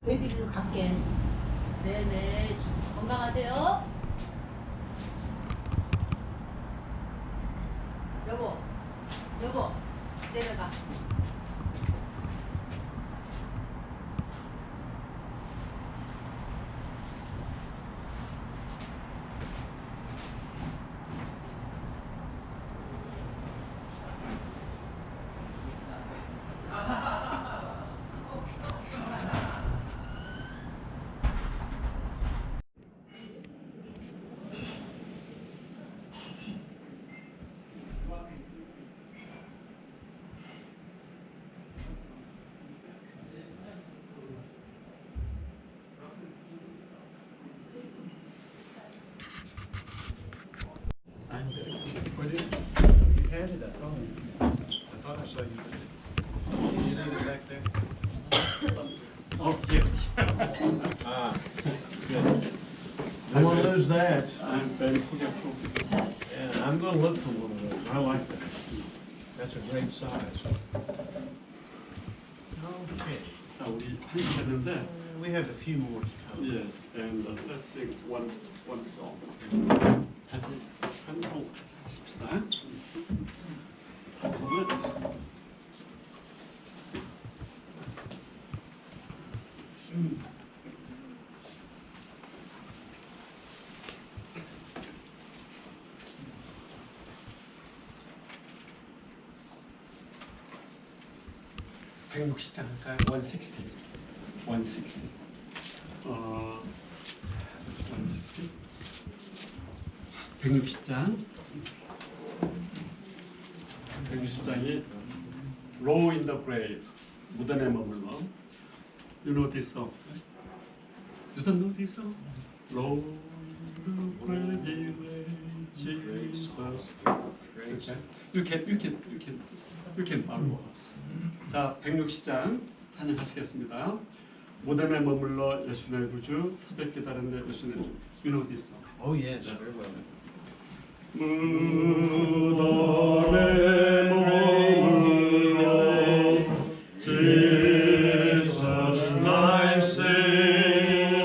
애들이로 갈게. 네네. 건강하세요. 여보, 여보, 내려가. You handed that phone. I thought I saw you. Can you leave it back there? Oh, yeah. Ah, good. I won't lose that. I'm very forgetful. Yeah, I'm gonna look for one of those. I like that. That's a great size. Okay. 우리 했는데, We have a few more to come. yes, and let's sing one song. 같이 한 송 하십시다. 백육십 장 할까요? 160. 160. 160. 160장. 160장이 Row in the Grave. 무덤에 머물러. You know this song? You don't know this song? Row in the grave, Jesus. Okay. You can follow us. 자, 160장 찬양하시겠습니다. 무덤에 머물러 예수의 구주, 새벽 기다리는 예수의 주. You know this song? Oh, yes, very well. 무덤에 머물러 Jesus my Savior,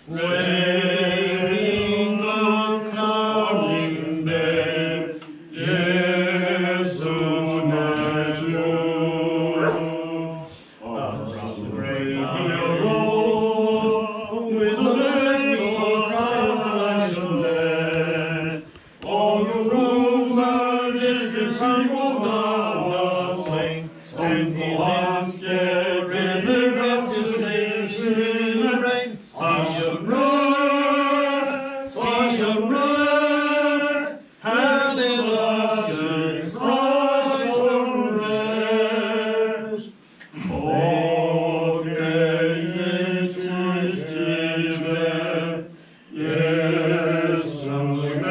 waiting the coming day, 예수 내 주. Great hero, with the best of salvation. 어느 읽으시고 나왔으니 성도와 함께 리듬을 쓰시는 Sunshine run, sunshine run, hallelujah, sunshine rest. 어깨에 지키네 예수 내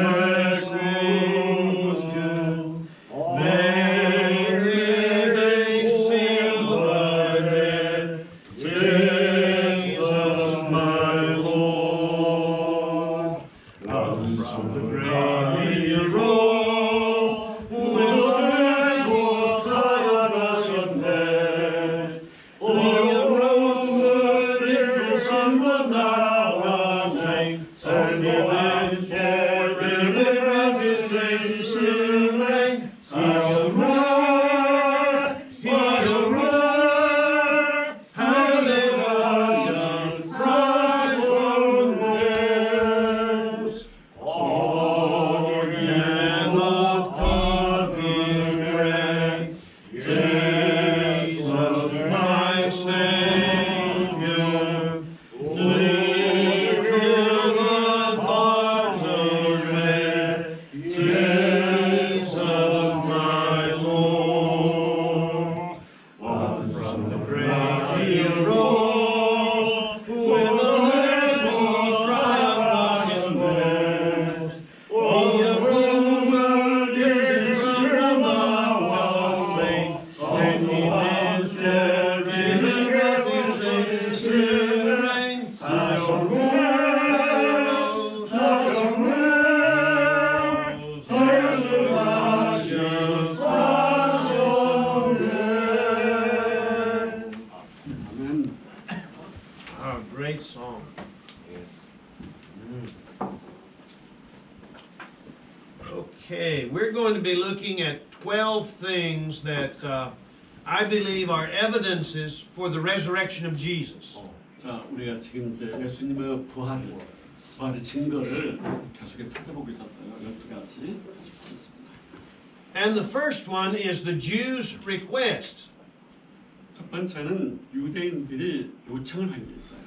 Okay, we're going to be looking at 12 things that I believe are evidences for the resurrection of Jesus. 자, 우리가 지금 이제 예수님의 부활의 증거를 계속해서 찾아보고 있었어요. 12가지. And the first one is the Jews' request. 첫 번째는 유대인들이 요청을 한 게 있어요.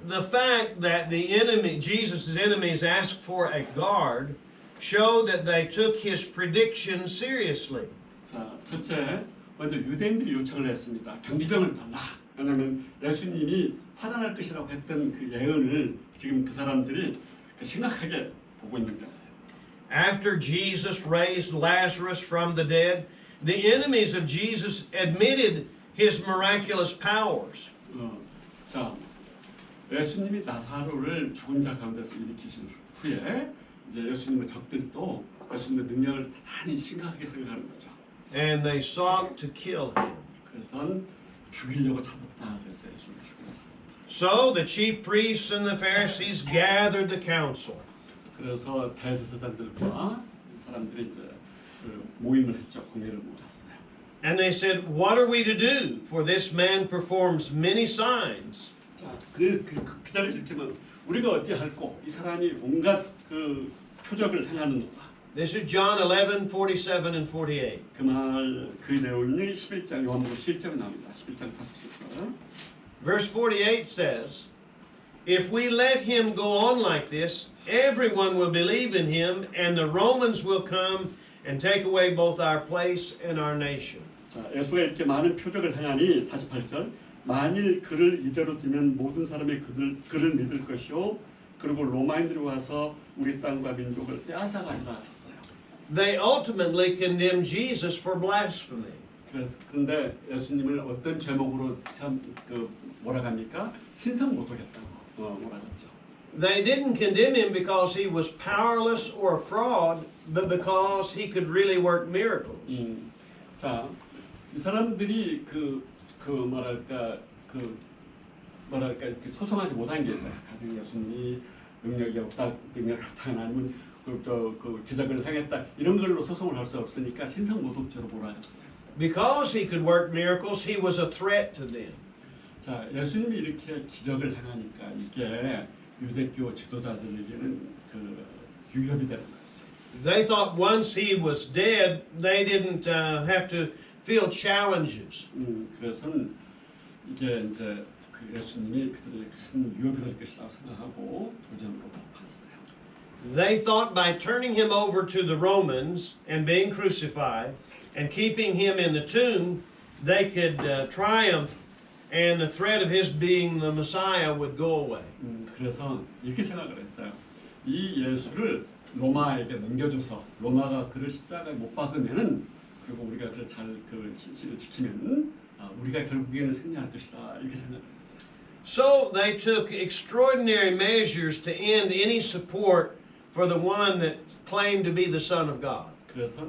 The fact that the enemy, Jesus' enemies asked for a guard showed that they took his prediction seriously. 자, 첫째, 먼저 유대인들이 요청을 했습니다. 경비병을 달라. 왜냐하면 예수님이 살아날 것이라고 했던 그 예언을 지금 그 사람들이 심각하게 보고 있는 거예요. After Jesus raised Lazarus from the dead, the enemies of Jesus admitted his miraculous powers. 자, 예수님이 나사로를 죽은 자 가운데서 일으키신 후에 이제 예수님의 적들도 예수님의 능력을 대단히 심각하게 생각하는 거죠. And they sought to kill him. 그래서 죽이려고 찾았다. 그래서 예수를 죽였다. So the chief priests and the Pharisees gathered the council. 그래서 대제사장들과 사람들이 이제 그 모임을 했죠. 공회를 모았어요. And they said, "What are we to do? For this man performs many signs." 자, 그 자리에 이렇게 하면 우리가 어떻게 할꼬? 이 사람이 온갖 그 표적을 행하는도다. This is John 11:47 and 48. 그 내용이 11장 요한복음 11장에 나옵니다. 11장 47절. Verse 48 says, "If we let him go on like this, everyone will believe in him, and the Romans will come and take away both our place and our nation." 자, 예수가 이렇게 많은 표적을 행하니 48절. 만일 그를 이대로 두면 모든 사람이 그를 믿을 것이요. 그리고 로마인들이 와서 우리 땅과 민족을 빼앗아가리라 했어요. They ultimately condemned Jesus for blasphemy. 그런데 예수님을 어떤 제목으로 뭐라 합니까? 신성 모독했다고 뭐라 했죠. They didn't condemn him because he was powerless or a fraud, but because he could really work miracles. 자, 이 사람들이 소송하지 못한 게 있어요. 가령 예수님이 능력이 없다, 아니면 그 기적을 행했다 이런 걸로 소송을 할 수 없으니까 신성 모독죄로 몰아갔어요. Because he could work miracles, he was a threat to them. 자, 예수님이 이렇게 기적을 행하니까 이게 유대교 지도자들에게는 그 위협이 되는 거였어요. They thought once he was dead, they didn't have to feel challenges. 그래서 이게 이제 그 예수님이 그들에게 큰 위협이 될 것이라고 생각하고 도전으로 폭발했어요. They thought by turning him over to the Romans and being crucified and keeping him in the tomb, they could triumph, and the threat of his being the Messiah would go away. 그래서 이렇게 생각을 했어요. 이 예수를 로마에게 넘겨줘서 로마가 그를 십자가에 못 박으면은 그리고 우리가 그를 그 시를 지키면은 우리가 결국에는 승리할 것이다 이렇게 생각을 했어요. So they took extraordinary measures to end any support for the one that claimed to be the Son of God. 그래서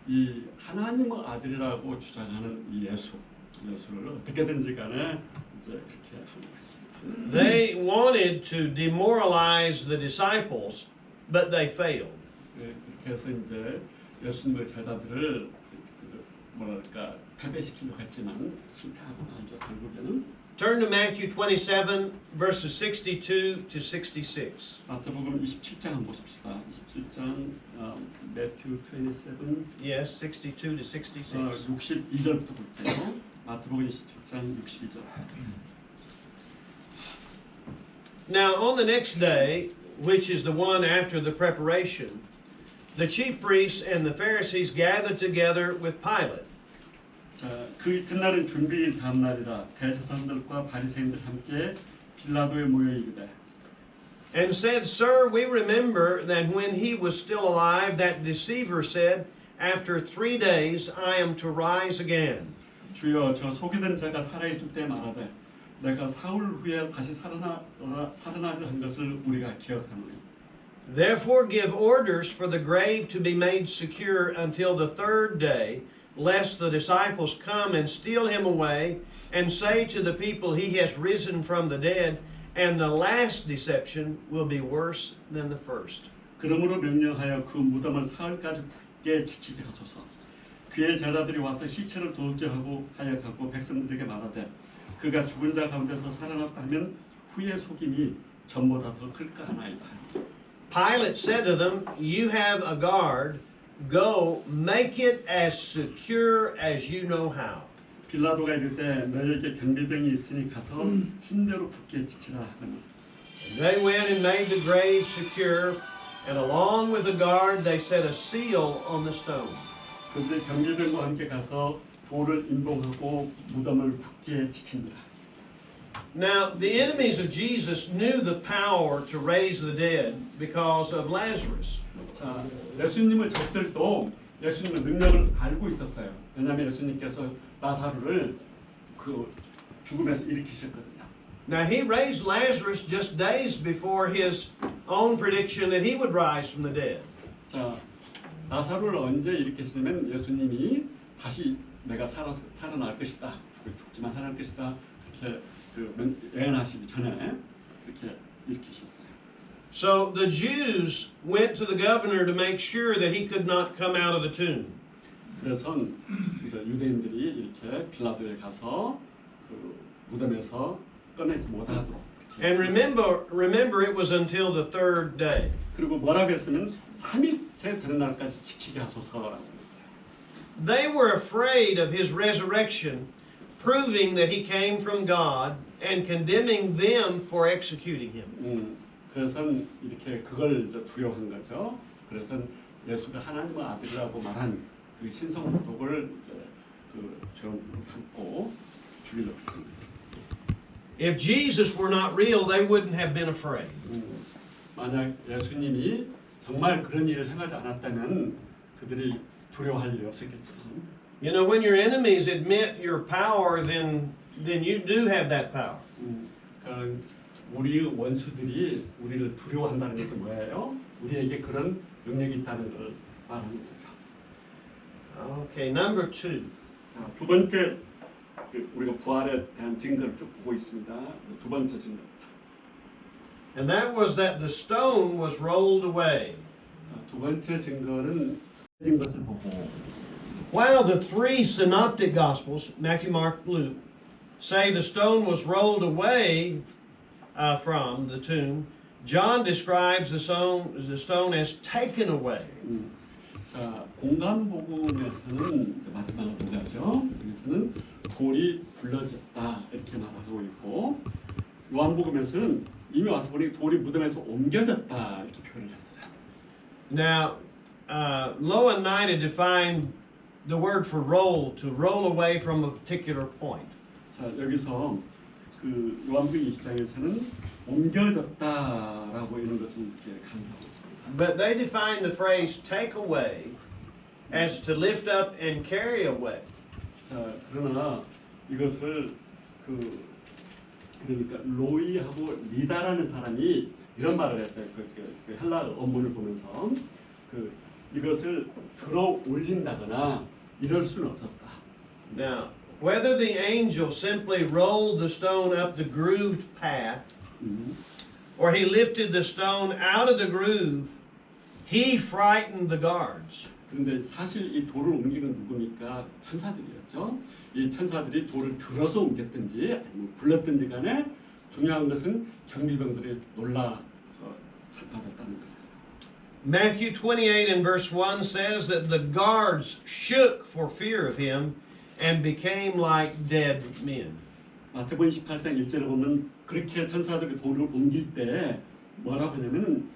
이 하나님의 아들이라고 주장하는 이 예수를 어떻게든지 간에 이제 그렇게 하려고 했습니다. They wanted to demoralize the disciples, but they failed. 그렇게 해서 이제 예수님의 제자들을 뭐랄까 패배시키려고 했지만 실패하고 나죠. 결국에는 Turn to Matthew 27, verses 62 to 66. 마태복음 27장 한번 보십시다. 27장 Matthew 27. Yes, 62 to 66. 62절부터 볼게요. 마태복음 27장 62절. Now, on the next day, which is the one after the preparation, the chief priests and the Pharisees gathered together with Pilate. 자, 그 이튿날은 준비일 다음 날이라 대제사장들과 바리새인들 함께 빌라도에 모여 이르되 And said, "Sir, we remember that when he was still alive, that deceiver said, 'After 3 days I am to rise again.'" 주여 저 속이던 자가 살아있을 때 말하되 내가 사흘 후에 다시 살아나려 한 것을 우리가 기억하노니 Therefore give orders for the grave to be made secure until the 3rd day, lest the disciples come and steal him away and say to the people, "He has risen from the dead," and the last deception will be worse than the first. 그러므로 명령하여 그 무덤을 사흘까지 굳게 지키게 하소서. 그의 제자들이 와서 시체를 돌게하고 하여 갖고 백성들에게 말하되 그가 죽은 자 가운데서 살아났다 하면 후의 속임이 전보다 더 클까 하나이다. Pilate said to them, "You have a guard. Go, make it as secure as you know how." 빌라도가 이르되 너에게 경비병이 있으니 가서 힘대로 굳게 지키라 하더니 And they went and made the grave secure, and along with the guard they set a seal on the stone. 그들이 경비병과 함께 가서 돌을 인봉하고 무덤을 굳게 지킵니다. Now, the enemies of Jesus knew the power to raise the dead because of Lazarus. 자, 예수님의 적들도 예수님의 능력을 알고 있었어요. 왜냐하면 예수님께서 나사로를 그 죽음에서 일으키셨거든요. Now, he raised Lazarus just days before his own prediction that he would rise from the dead. 자, 나사로를 언제 일으키시냐면 예수님이 다시 내가 살아날 것이다. 죽지만 살아날 것이다. 이렇게 예언하시기 전에 그렇게 일으키셨어요. So the Jews went to the governor to make sure that he could not come out of the tomb. 그래서 이제 유대인들이 이렇게 빌라도에 가서 그 무덤에서 꺼내지 못하도록. And remember, it was until the third day. 그리고 뭐라고 했으면 3일째 되는 날까지 지키게 하소서라고 했어요. They were afraid of his resurrection, proving that he came from God and condemning them for executing him. 그래서 이렇게 그걸 이제 두려워한 거죠. 그래서 예수가 하나님의 아들이라고 말한 그 신성독을 이제 그좀 삼고 죽이려고 합니다. If Jesus were not real, they wouldn't have been afraid. 만약 예수님이 정말 그런 일을 행하지 않았다면 그들이 두려워할 일이 없었겠죠. You know, when your enemies admit your power, then you do have that power. 그러니까 우리 원수들이 우리를 두려워한다는 것은 뭐예요? 우리에게 그런 능력이 있다는 걸 말하는 거죠. Okay, number 2. 자, 두 번째 우리가 부활에 대한 증거를 쭉 보고 있습니다. 두 번째 증거입니다. And that was that the stone was rolled away. 자, 두 번째 증거는 인 것을 보고 While the three synoptic gospels, Matthew, Mark, Luke, say the stone was rolled away from the tomb, John describes the stone as taken away. 자, 공간복음에서는 마지막으로 보자죠. 여기서는 돌이 굴러졌다 이렇게 말하고 있고 요한복음에서는 이미 와서 보니 돌이 무덤에서 옮겨졌다 이렇게 표현을 했어요. Now, Lowe and Knight had defined the word for roll to roll away from a particular point. 자, 여기서 그 요한복음 2장에서는 옮겨졌다라고 이런 것을 이렇게 강조하고 있습니다. But they define the phrase take away as to lift up and carry away. 자, 그러나 이것을 그러니까 로이하고 리다라는 사람이 이런 말을 했어요. 그 헬라 원문을 보면서 이것을 들어 올린다거나 이럴 수는 없었다. Now, whether the angel simply rolled the stone up the grooved path, or he lifted the stone out of the groove, he frightened the guards. 그런데 사실 이 돌을 옮기는 누구니까 천사들이었죠. 이 천사들이 돌을 들어서 옮겼든지 아니면 굴렀든지 간에 중요한 것은 경비병들이 놀라서 자빠졌다는 거예요. Matthew 28 and verse 1 says that the guards shook for fear of him and became like dead men. 마태복음 28장 1절에 보면 그렇게 천사들이 돌을 옮길 때 뭐라고 하냐면은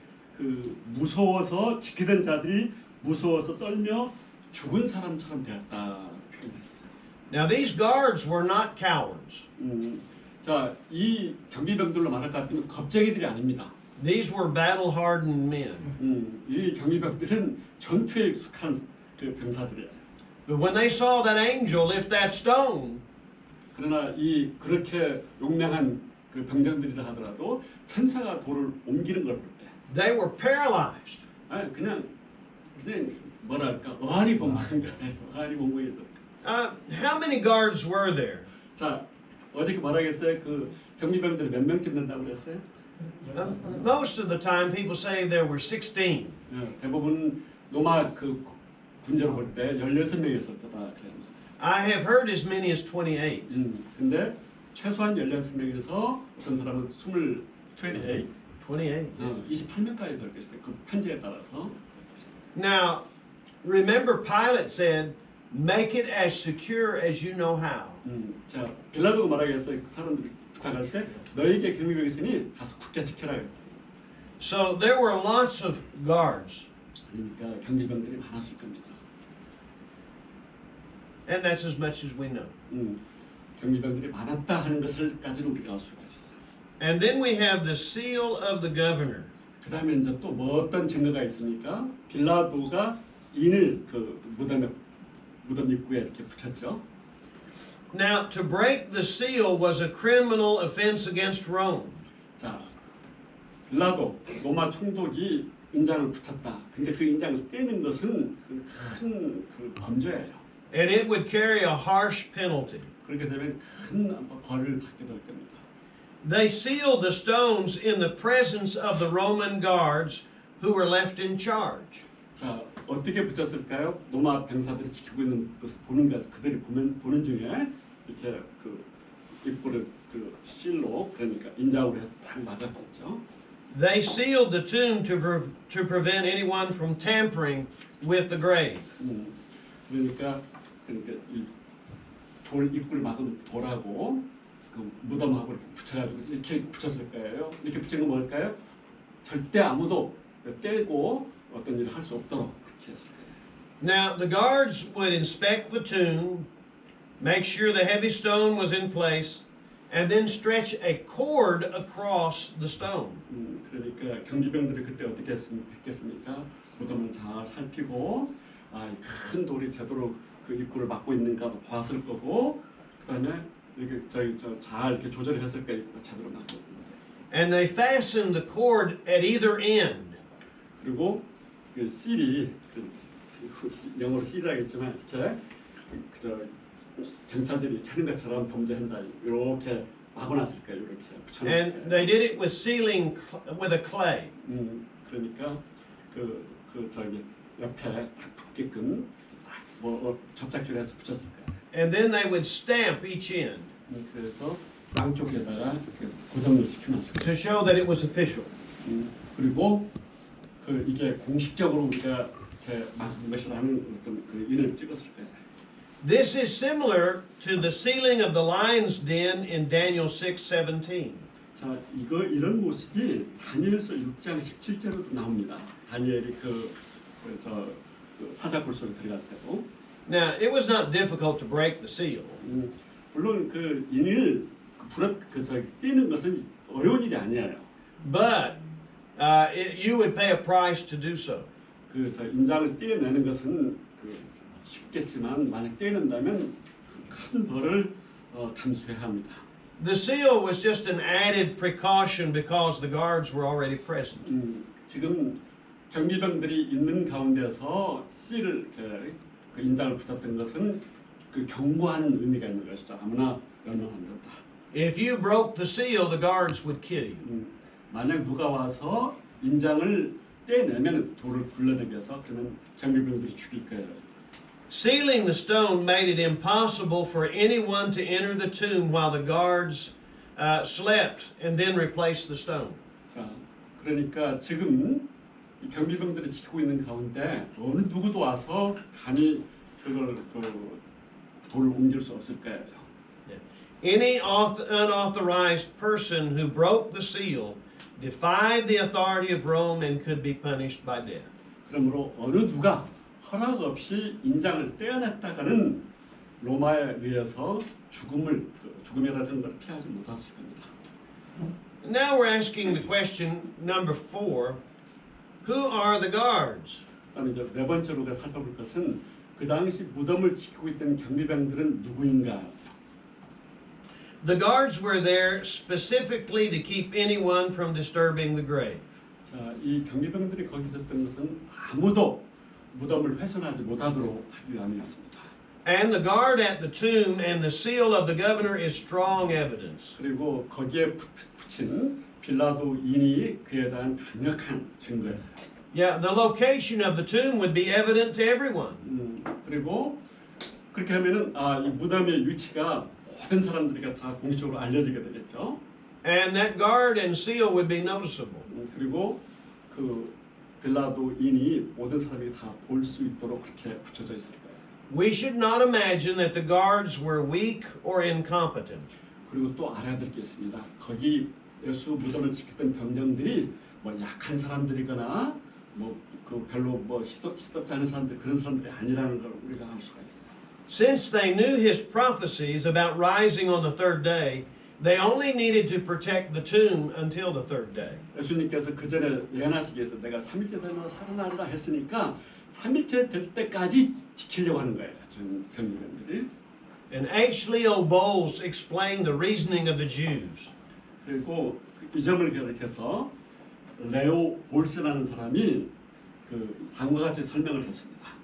무서워서 지키던 자들이 무서워서 떨며 죽은 사람처럼 되었다 표현했어요. Now these guards were not cowards. 자, 이 경비병들로 말할 것 같으면 겁쟁이들이 아닙니다. These were battle-hardened men. 이 경비병들은 전투에 익숙한 그 병사들이에요. But when they saw that angel lift that stone, 그러나 그렇게 용맹한 그 병정들이라 하더라도 천사가 돌을 옮기는 걸 볼 때, they were paralyzed. 그냥 뭐랄까 어안이 벙벙한 거예요. 어안이 벙벙해져. How many guards were there? 자, 어저께 뭐라겠어요? 그 경비병들이 몇 명쯤 된다고 그랬어요? Most of the time, people say there were 16. 대부분 로마 그 군대로 볼 때 16명이 있었다 그래요. I have heard as many as 28. 근데 최소한 16명에서 어떤 사람은 28, 28명까지 들었어요 그 편지에 따라서. Now, remember, Pilate said, "Make it as secure as you know how." 자, 빌라도가 말하기 위해서 사람들이 북한할 때 너에게 경비병이 있으니 가서 굳게 지켜라. So there were lots of guards, 그러니까 경비병들이 많았을 겁니다. and that's as much as we know. 경비병들이 많았다 하는 것을까지는 우리가 알 수가 있어요. And then we have the seal of the governor. 그 다음에 이제 또 뭐 어떤 증거가 있으니까 빌라도가 인을 그 무덤 입구에 이렇게 붙였죠. Now, to break the seal was a criminal offense against Rome. 자, 빌라도 로마 총독이 인장을 붙였다. 근데 그 인장을 떼는 것은 큰 범죄예요. And it would carry a harsh penalty. 그렇게 되면 큰 벌을 받게 될 겁니다. They sealed the stones in the presence of the Roman guards who were left in charge. 자, 어떻게 붙였을까요? 로마 병사들이 지키고 있는 것을 보는 것, 그들이 보는 중에 이렇게 그 입구를 그 실로 그러니까 인장으로 해서 딱 막았겠죠. They sealed the tomb to prevent anyone from tampering with the grave. 그러니까 이 돌 입구를 막은 돌하고 그 무덤하고 이렇게 붙여가지고 이렇게 붙였을 거예요. 이렇게 붙인 건 뭘까요? 절대 아무도 떼고 어떤 일을 할 수 없도록 그렇게 했을 거예요. Now, the guards would inspect the tomb, make sure the heavy stone was in place, and then stretch a cord across the stone. 그러니까 경비병들이 그때 어떻게 했겠습니까? 무덤을 잘 살피고 큰 돌이 제대로 그 입구를 막고 있는가도 봤을 거고, 그다음에 이렇게 잘 이렇게 조절을 했을 거예요. 입구가 제대로 막고. And they fastened the cord at either end. 그리고 그 실이 영어로 실이라겠지만 이렇게 그저 경찰들이 하는 것처럼 범죄 현장에 이렇게 막아놨을 거예요. 이렇게 붙여놨을 And 거예요. they did it with sealing with a clay. 그러니까 저기 옆에 딱 붙게끔 뭐 접착제를 해서 붙였을 거예요. And then they would stamp each end 그래서 양쪽에다가 이렇게 고정을 시켜놨을 거예요. to show that it was official. 그리고 이게 공식적으로 우리가 이렇게 막은 것이라는 어떤 그 인을 찍었을 거예요. This is similar to the sealing of the lion's den in Daniel 6:17. 자, 이런 모습이 다니엘서 6장 17절에도 나옵니다. 다니엘이 그 사자굴 속에 들어갈 때도. Now, it was not difficult to break the seal. 물론 그 인을 떼는 것은 어려운 일이 아니에요. But you would pay a price to do so. 인장을 떼내는 것은 쉽겠지만 만약 떼낸다면 큰 벌을 감수해야 합니다. The seal was just an added precaution because the guards were already present. 지금 경비병들이 있는 가운데서 실을 그 인장을 붙였던 것은 그 경고하는 의미가 있는 것이죠. 아무나 열면 안 된다. If you broke the seal, the guards would kill you. 만약 누가 와서 인장을 떼내면 돌을 굴러내면서 그러면 경비병들이 죽일 거예요. Sealing the stone made it impossible for anyone to enter the tomb while the guards slept and then replace the stone. 자, 그러니까 지금 이 경비병들이 지키고 있는 가운데 어느 누구도 와서 감히 그걸 돌을 옮길 수 없을 거예요. Any unauthorized person who broke the seal defied the authority of Rome and could be punished by death. 그러므로 어느 누가 허락 없이 인장을 떼어냈다가는 로마에 의해서 죽음이라는 걸 피하지 못했을 겁니다. Now we're asking the question number 4. Who are the guards? 그다음에 이제 네 번째로 우리가 살펴볼 것은 그 당시 무덤을 지키고 있던 경비병들은 누구인가? The guards were there specifically to keep anyone from disturbing the grave. 자, 이 경비병들이 거기 있었던 것은 아무도 무덤을 훼손하지 못하도록 하기 위함이었습니다. And the guard at the tomb and the seal of the governor is strong evidence. 그리고 거기에 붙인 빌라도인이 그에 대한 강력한 증거예요. Yeah, the location of the tomb would be evident to everyone. 그리고 그렇게 하면은 이 무덤의 위치가 모든 사람들에게 다 공식적으로 알려지게 되겠죠. And that guard and seal would be noticeable. 그리고 그 빌라도인이 모든 사람이 다 볼 수 있도록 그렇게 붙여져 있을 거예요. We should not imagine that the guards were weak or incompetent. 그리고 또 알아야 될 게 있습니다. 거기 예수 무덤을 지켰던 병정들이 뭐 약한 사람들이거나 뭐 그 별로 뭐 시덥지 않은 사람들 그런 사람들이 아니라는 걸 우리가 알 수가 있어요. Since they knew his prophecies about rising on the third day, they only needed to protect the tomb until the third day. 예수님께서 그 전에 예언하시기 위해서 내가 3일째 되면 살아나리라 했으니까 3일째 될 때까지 지키려고 하는 거예요. 전 경비병들이. And H. Bowles explained the reasoning of the Jews. 그리고 이 점을 가리켜서 레오 볼스라는 사람이 그 다음과 같이 설명을 했습니다.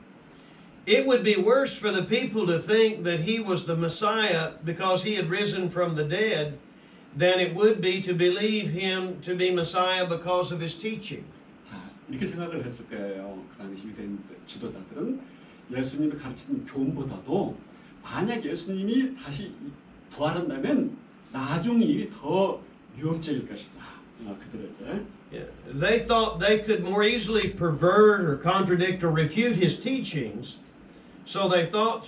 It would be worse for the people to think that he was the Messiah because he had risen from the dead than it would be to believe him to be Messiah because of his teaching. 자, 이렇게 생각을 했을 거예요. 그 당시 유대인 지도자들은 예수님이 가르치는 교훈보다도 만약 예수님이 다시 부활한다면 나중이 더 위협적일 것이다. 그들에게. Yeah. They thought they could more easily pervert or contradict or refute his teachings, so they thought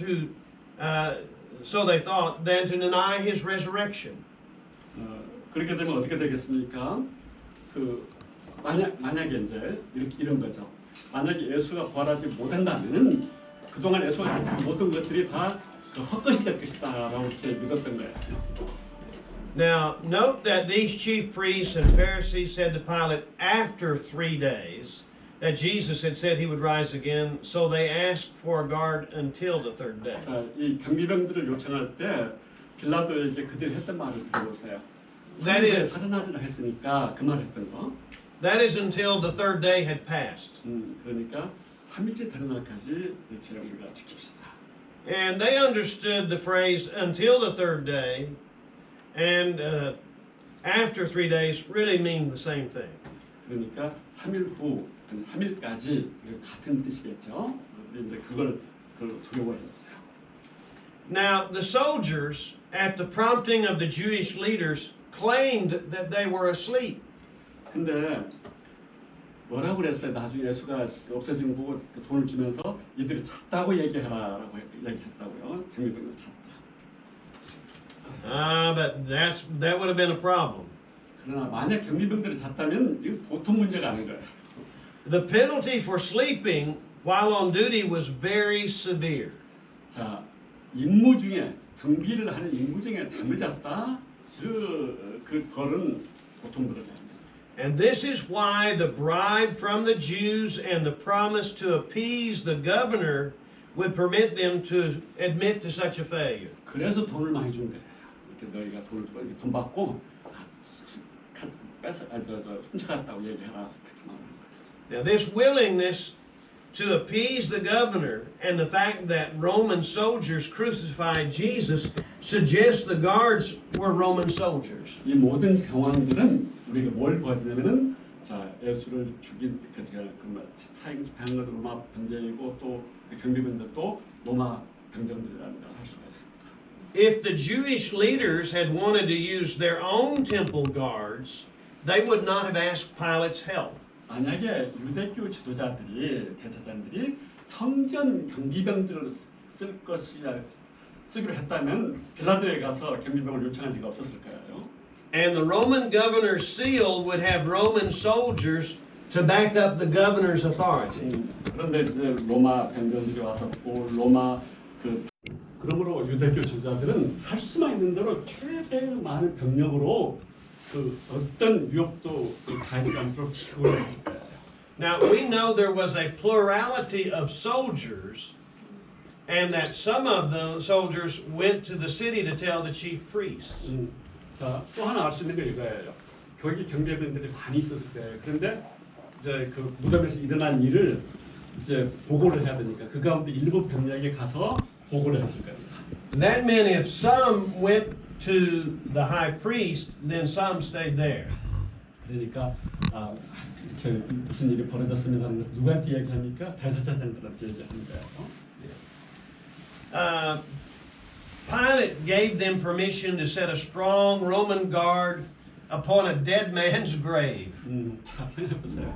than to deny his resurrection. 그렇게 되면 어떻게 되겠습니까? 그 만약에 이제 이런 거죠. 만약에 예수가 부활하지 못한다면은 그동안 예수가 가르친 모든 것들이 다 헛것이 될 것이다라고 이렇게 믿었던 거예요. Now, note that these chief priests and Pharisees said to Pilate after 3 days that Jesus had said he would rise again, so they asked for a guard until the third day. 자, 이 경비병들을 요청할 때 빌라도에게 그들이 했던 말을 들어보세요. That is, 살아나리라 했으니까 그 말 했던 거. that is until the third day had passed. 그러니까 3일째 되는 날까지 이렇게 우리가 지킵시다. And they understood the phrase until the third day and after 3 days really mean the same thing. 그러니까 3일 후, 3일까지 같은 뜻이겠죠. 이제 그걸 두려워했어요. Now, the soldiers, at the prompting of the Jewish leaders, claimed that they were asleep. 근데 뭐라고 그랬어요? 나중에 예수가 없어진 거 보고 돈을 주면서 이들이 잤다고 얘기하라라고 얘기했다고요. 경비병들 잤다. But that would have been a problem. 그러나 만약 경비병들이 잤다면 이거 보통 문제가 아닌 거예요. The penalty for sleeping while on duty was very severe. 자, 임무 중에 경비를 하는 임무 중에 잠을 잤다. 그 벌은 보통 벌은 아닙니다. And this is why the bribe from the Jews and the promise to appease the governor would permit them to admit to such a failure. 그래서 돈을 많이 준 거예요. 이렇게 너희가 돈을 주고 돈 받고 훔쳐갔다고 얘기해라. 그렇게 말하는 거예요. Now, this willingness to appease the governor and the fact that Roman soldiers crucified Jesus suggests the guards were Roman soldiers. 이 모든 경황들은 우리가 뭘 보여주냐면은 자 예수를 죽인 그 제가 사형 집행한 것도 로마 병정이고 또 그 경비병들도 로마 병정들이라는 걸 할 수가 있습니다. If the Jewish leaders had wanted to use their own temple guards, they would not have asked Pilate's help. 만약에 유대교 지도자들이 대제사장들이 성전 경비병들을 쓰기로 했다면 빌라도에 가서 경비병을 요청할 리가 없었을 거예요. And the Roman governor's seal would have Roman soldiers to back up the governor's authority. 그런데 이제 로마 병정들이 와서 로마 그러므로 유대교 지도자들은 할 수만 있는 대로 최대한 많은 병력으로 그 어떤 위협도 가하지 않도록 지키고 있을 거예요. Now we know there was a plurality of soldiers, and that some of the soldiers went to the city to tell the chief priests. 자, 또 하나 알 수 있는 게 이거예요. 거기 경비병들이 많이 있었을 거예요. 그런데 이제 그 무덤에서 일어난 일을 이제 보고를 해야 되니까 그 가운데 일부 병력이 가서 보고를 했을 겁니다. That meant if some went to the high priest, then some stayed there. 그러니까 이렇게 무슨 일이 벌어졌으면 하는 것 누구한테 얘기합니까? 대제사장들한테 얘기하는 거예요. Pilate gave them permission to set a strong Roman guard upon a dead man's grave. 자, 생각해 보세요.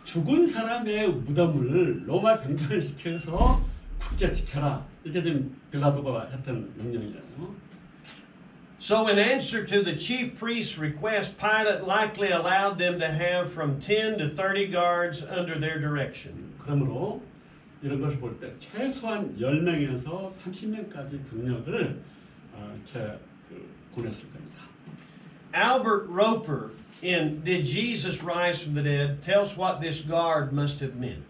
죽은 사람의 무덤을 로마 병정을 시켜서 굳게 지켜라. 이게 지금 빌라도가 했던 명령이에요. So in answer to the chief priest's request, Pilate likely allowed them to have from 10 to 30 guards under their direction. 그러므로 이런 것을 볼 때 최소한 10명에서 30명까지 병력을 이렇게 보냈을 겁니다. Albert Roper in Did Jesus Rise from the Dead tells what this guard must have meant.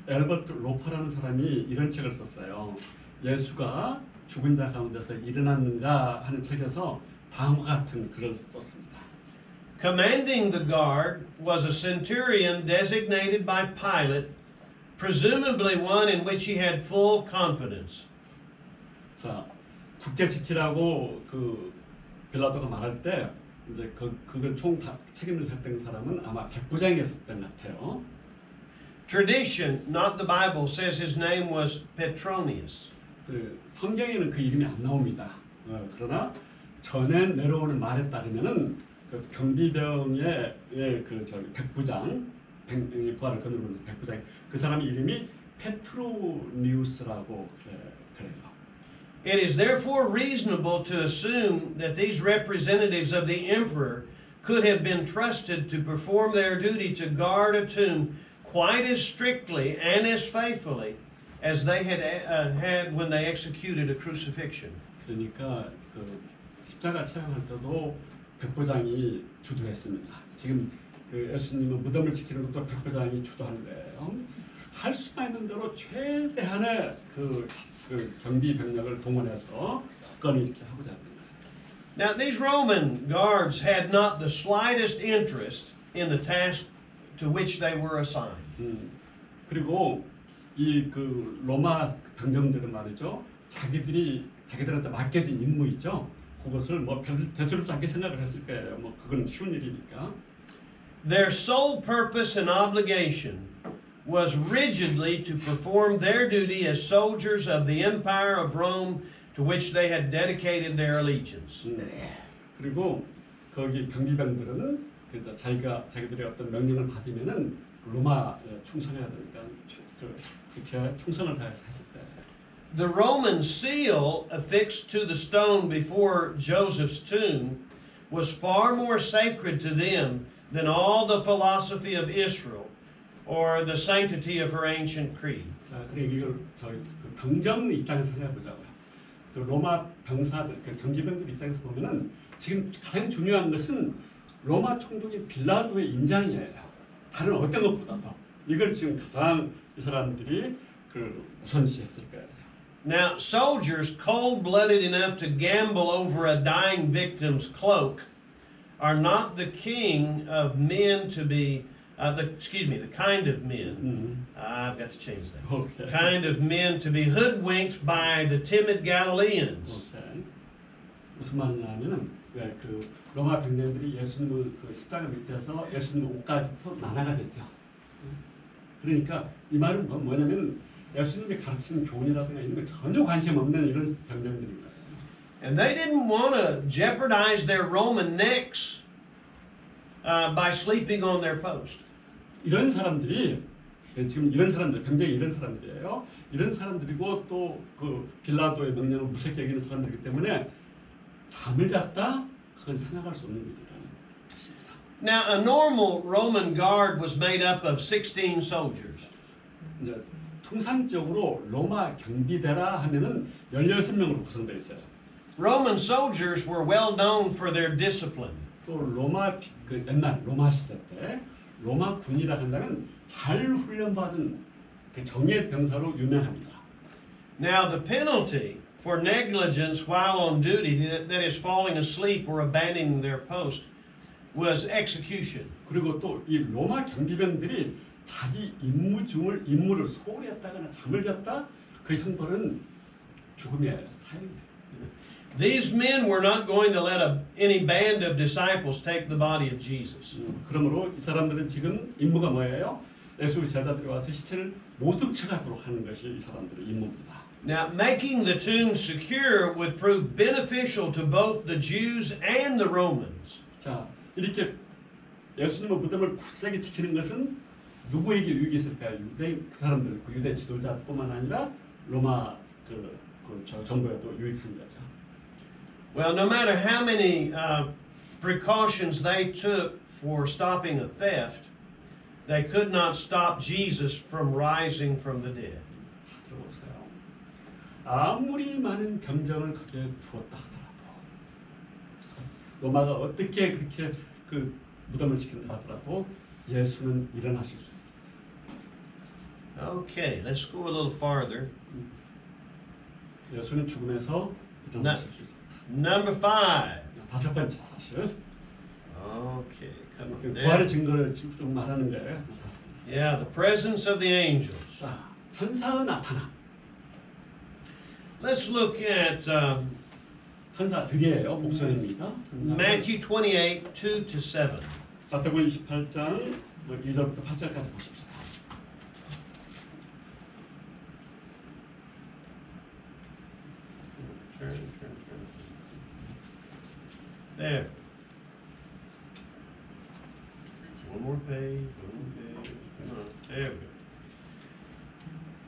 엘버트 로퍼라는 사람이 이런 책을 썼어요. 예수가 죽은 자 가운데서 일어났는가 하는 책에서 다음과 같은 글을 썼습니다. Commanding the guard was a centurion designated by Pilate, presumably one in which he had full confidence. 자, 굳게 지키라고 빌라도가 말할 때 이제 그걸 총 책임을 졌던 사람은 아마 백부장이었을 것 같아요. Tradition, not the Bible, says his name was Petronius. 성경에는 그 이름이 안 나옵니다. 그러나 전에 내려오는 말에 따르면은 경비병의 백부장, 부하를 거느리는 백부장, 그 사람 이름이 페트로니우스라고 그래요. It is therefore reasonable to assume that these representatives of the emperor could have been trusted to perform their duty to guard a tomb quite as strictly and as faithfully as they had when they executed a crucifixion. 그러니까 십자가 처형할 때도 백부장이 주도했습니다. 지금 예수님은 무덤을 지키는 것도 백부장이 주도하는 거예요. 할 수만 있는 대로 최대한의 경비 병력을 동원해서 굳건히 이렇게 하고자 합니다. Now these Roman guards had not the slightest interest in the task to which they were assigned. 그리고 이 로마 병정들은 말이죠. 자기들한테 맡겨진 임무 있죠. 그것을 별 대수롭지 않게 생각을 했을 거예요. 그건 쉬운 일이니까. Their sole purpose and obligation was rigidly to perform their duty as soldiers of the Empire of Rome to which they had dedicated their allegiance. 그리고 거기 경비병들은 그러니까 자기들의 어떤 명령을 받으면은 로마에 충성해야 되니까 그렇게 충성을 다해서 했을 거예요. The Roman seal affixed to the stone before Joseph's tomb was far more sacred to them than all the philosophy of Israel or the sanctity of her ancient creed. 자, 그리고 이걸 병정 입장에서 생각해보자고요. 로마 병사들, 경비병들 입장에서 보면은 지금 가장 중요한 것은 로마 총독인 빌라도의 인장이에요. 다른 어떤 것보다도 이걸 지금 가장 이 사람들이 우선시했을 거예요. Now, soldiers cold-blooded enough to gamble over a dying victim's cloak are not the king of men to be, the kind of men. I've got to change that. Okay. Kind of men to be hoodwinked by the timid Galileans. Okay. 무슨 말이냐면은 로마 병력들이 예수님을 십자가 밑에서 예수님 옷까지 나눠가 됐죠. 그러니까 이 말은 뭐냐면 예수님이 가르치는 교훈이라든가 이런 거 전혀 관심 없는 이런 병정들인 거예요. And they didn't want to jeopardize their Roman necks by sleeping on their post. 이런 사람들이 지금 이런 사람들, 병정이 이런 사람들이에요. 이런 사람들이고 또 빌라도의 명령을 무섭게 여기는 사람들이기 때문에 잠을 잤다? 그건 생각할 수 없는 일이라는 것입니다. Now, a normal Roman guard was made up of 16 soldiers. 이제 통상적으로 로마 경비대라 하면은 16명으로 구성되어 있어요. Roman soldiers were well known for their discipline. 또 옛날 로마 시대 때 로마 군이라 한다면 잘 훈련받은 정예 병사로 유명합니다. Now, the penalty for negligence while on duty, that is falling asleep or abandoning their post, was execution. 그리고 또 이 로마 경비병들이 자기 임무를 소홀히 했다거나 잠을 잤다 그 형벌은 죽음이에요. 사형이에요. These men were not going to let any band of disciples take the body of Jesus. 그러므로 이 사람들은 지금 임무가 뭐예요? 예수 제자들이 와서 시체를 못 훔쳐가도록 하는 것이 이 사람들의 임무입니다. Now, making the tomb secure would prove beneficial to both the Jews and the Romans. 자, 이렇게 예수님의 무덤을 굳세게 지키는 것은 누구에게 유익이 있을까요? 그 사람들, 그 유대 지도자뿐만 아니라 로마 정부에도 유익한 거죠. Well, no matter how many precautions they took for stopping a theft, they could not stop Jesus from rising from the dead. 들어보세요. 아무리 많은 경쟁을 거기에 두었다 하더라도 로마가 어떻게 그렇게 그 무덤을 지킨다 하더라도 예수는 일어나실 수 있었어요. Okay, let's go a little farther. 예수는 죽음에서 일어나실 수 있습니다. Number 5. 다섯 번째 사실. Okay, come on 그 there. 부활의 증거를 쭉 말하는 거예요. 다섯 번째 사실. Yeah, the presence of the angels. 자, 천사의 나타남. Let's look at 천사들이에요. 복선입니다. Matthew 28, 2 to 7. 마태복음 28장 2절부터 8절까지 보십시다. Turn. There. One more page. Come on. There we go.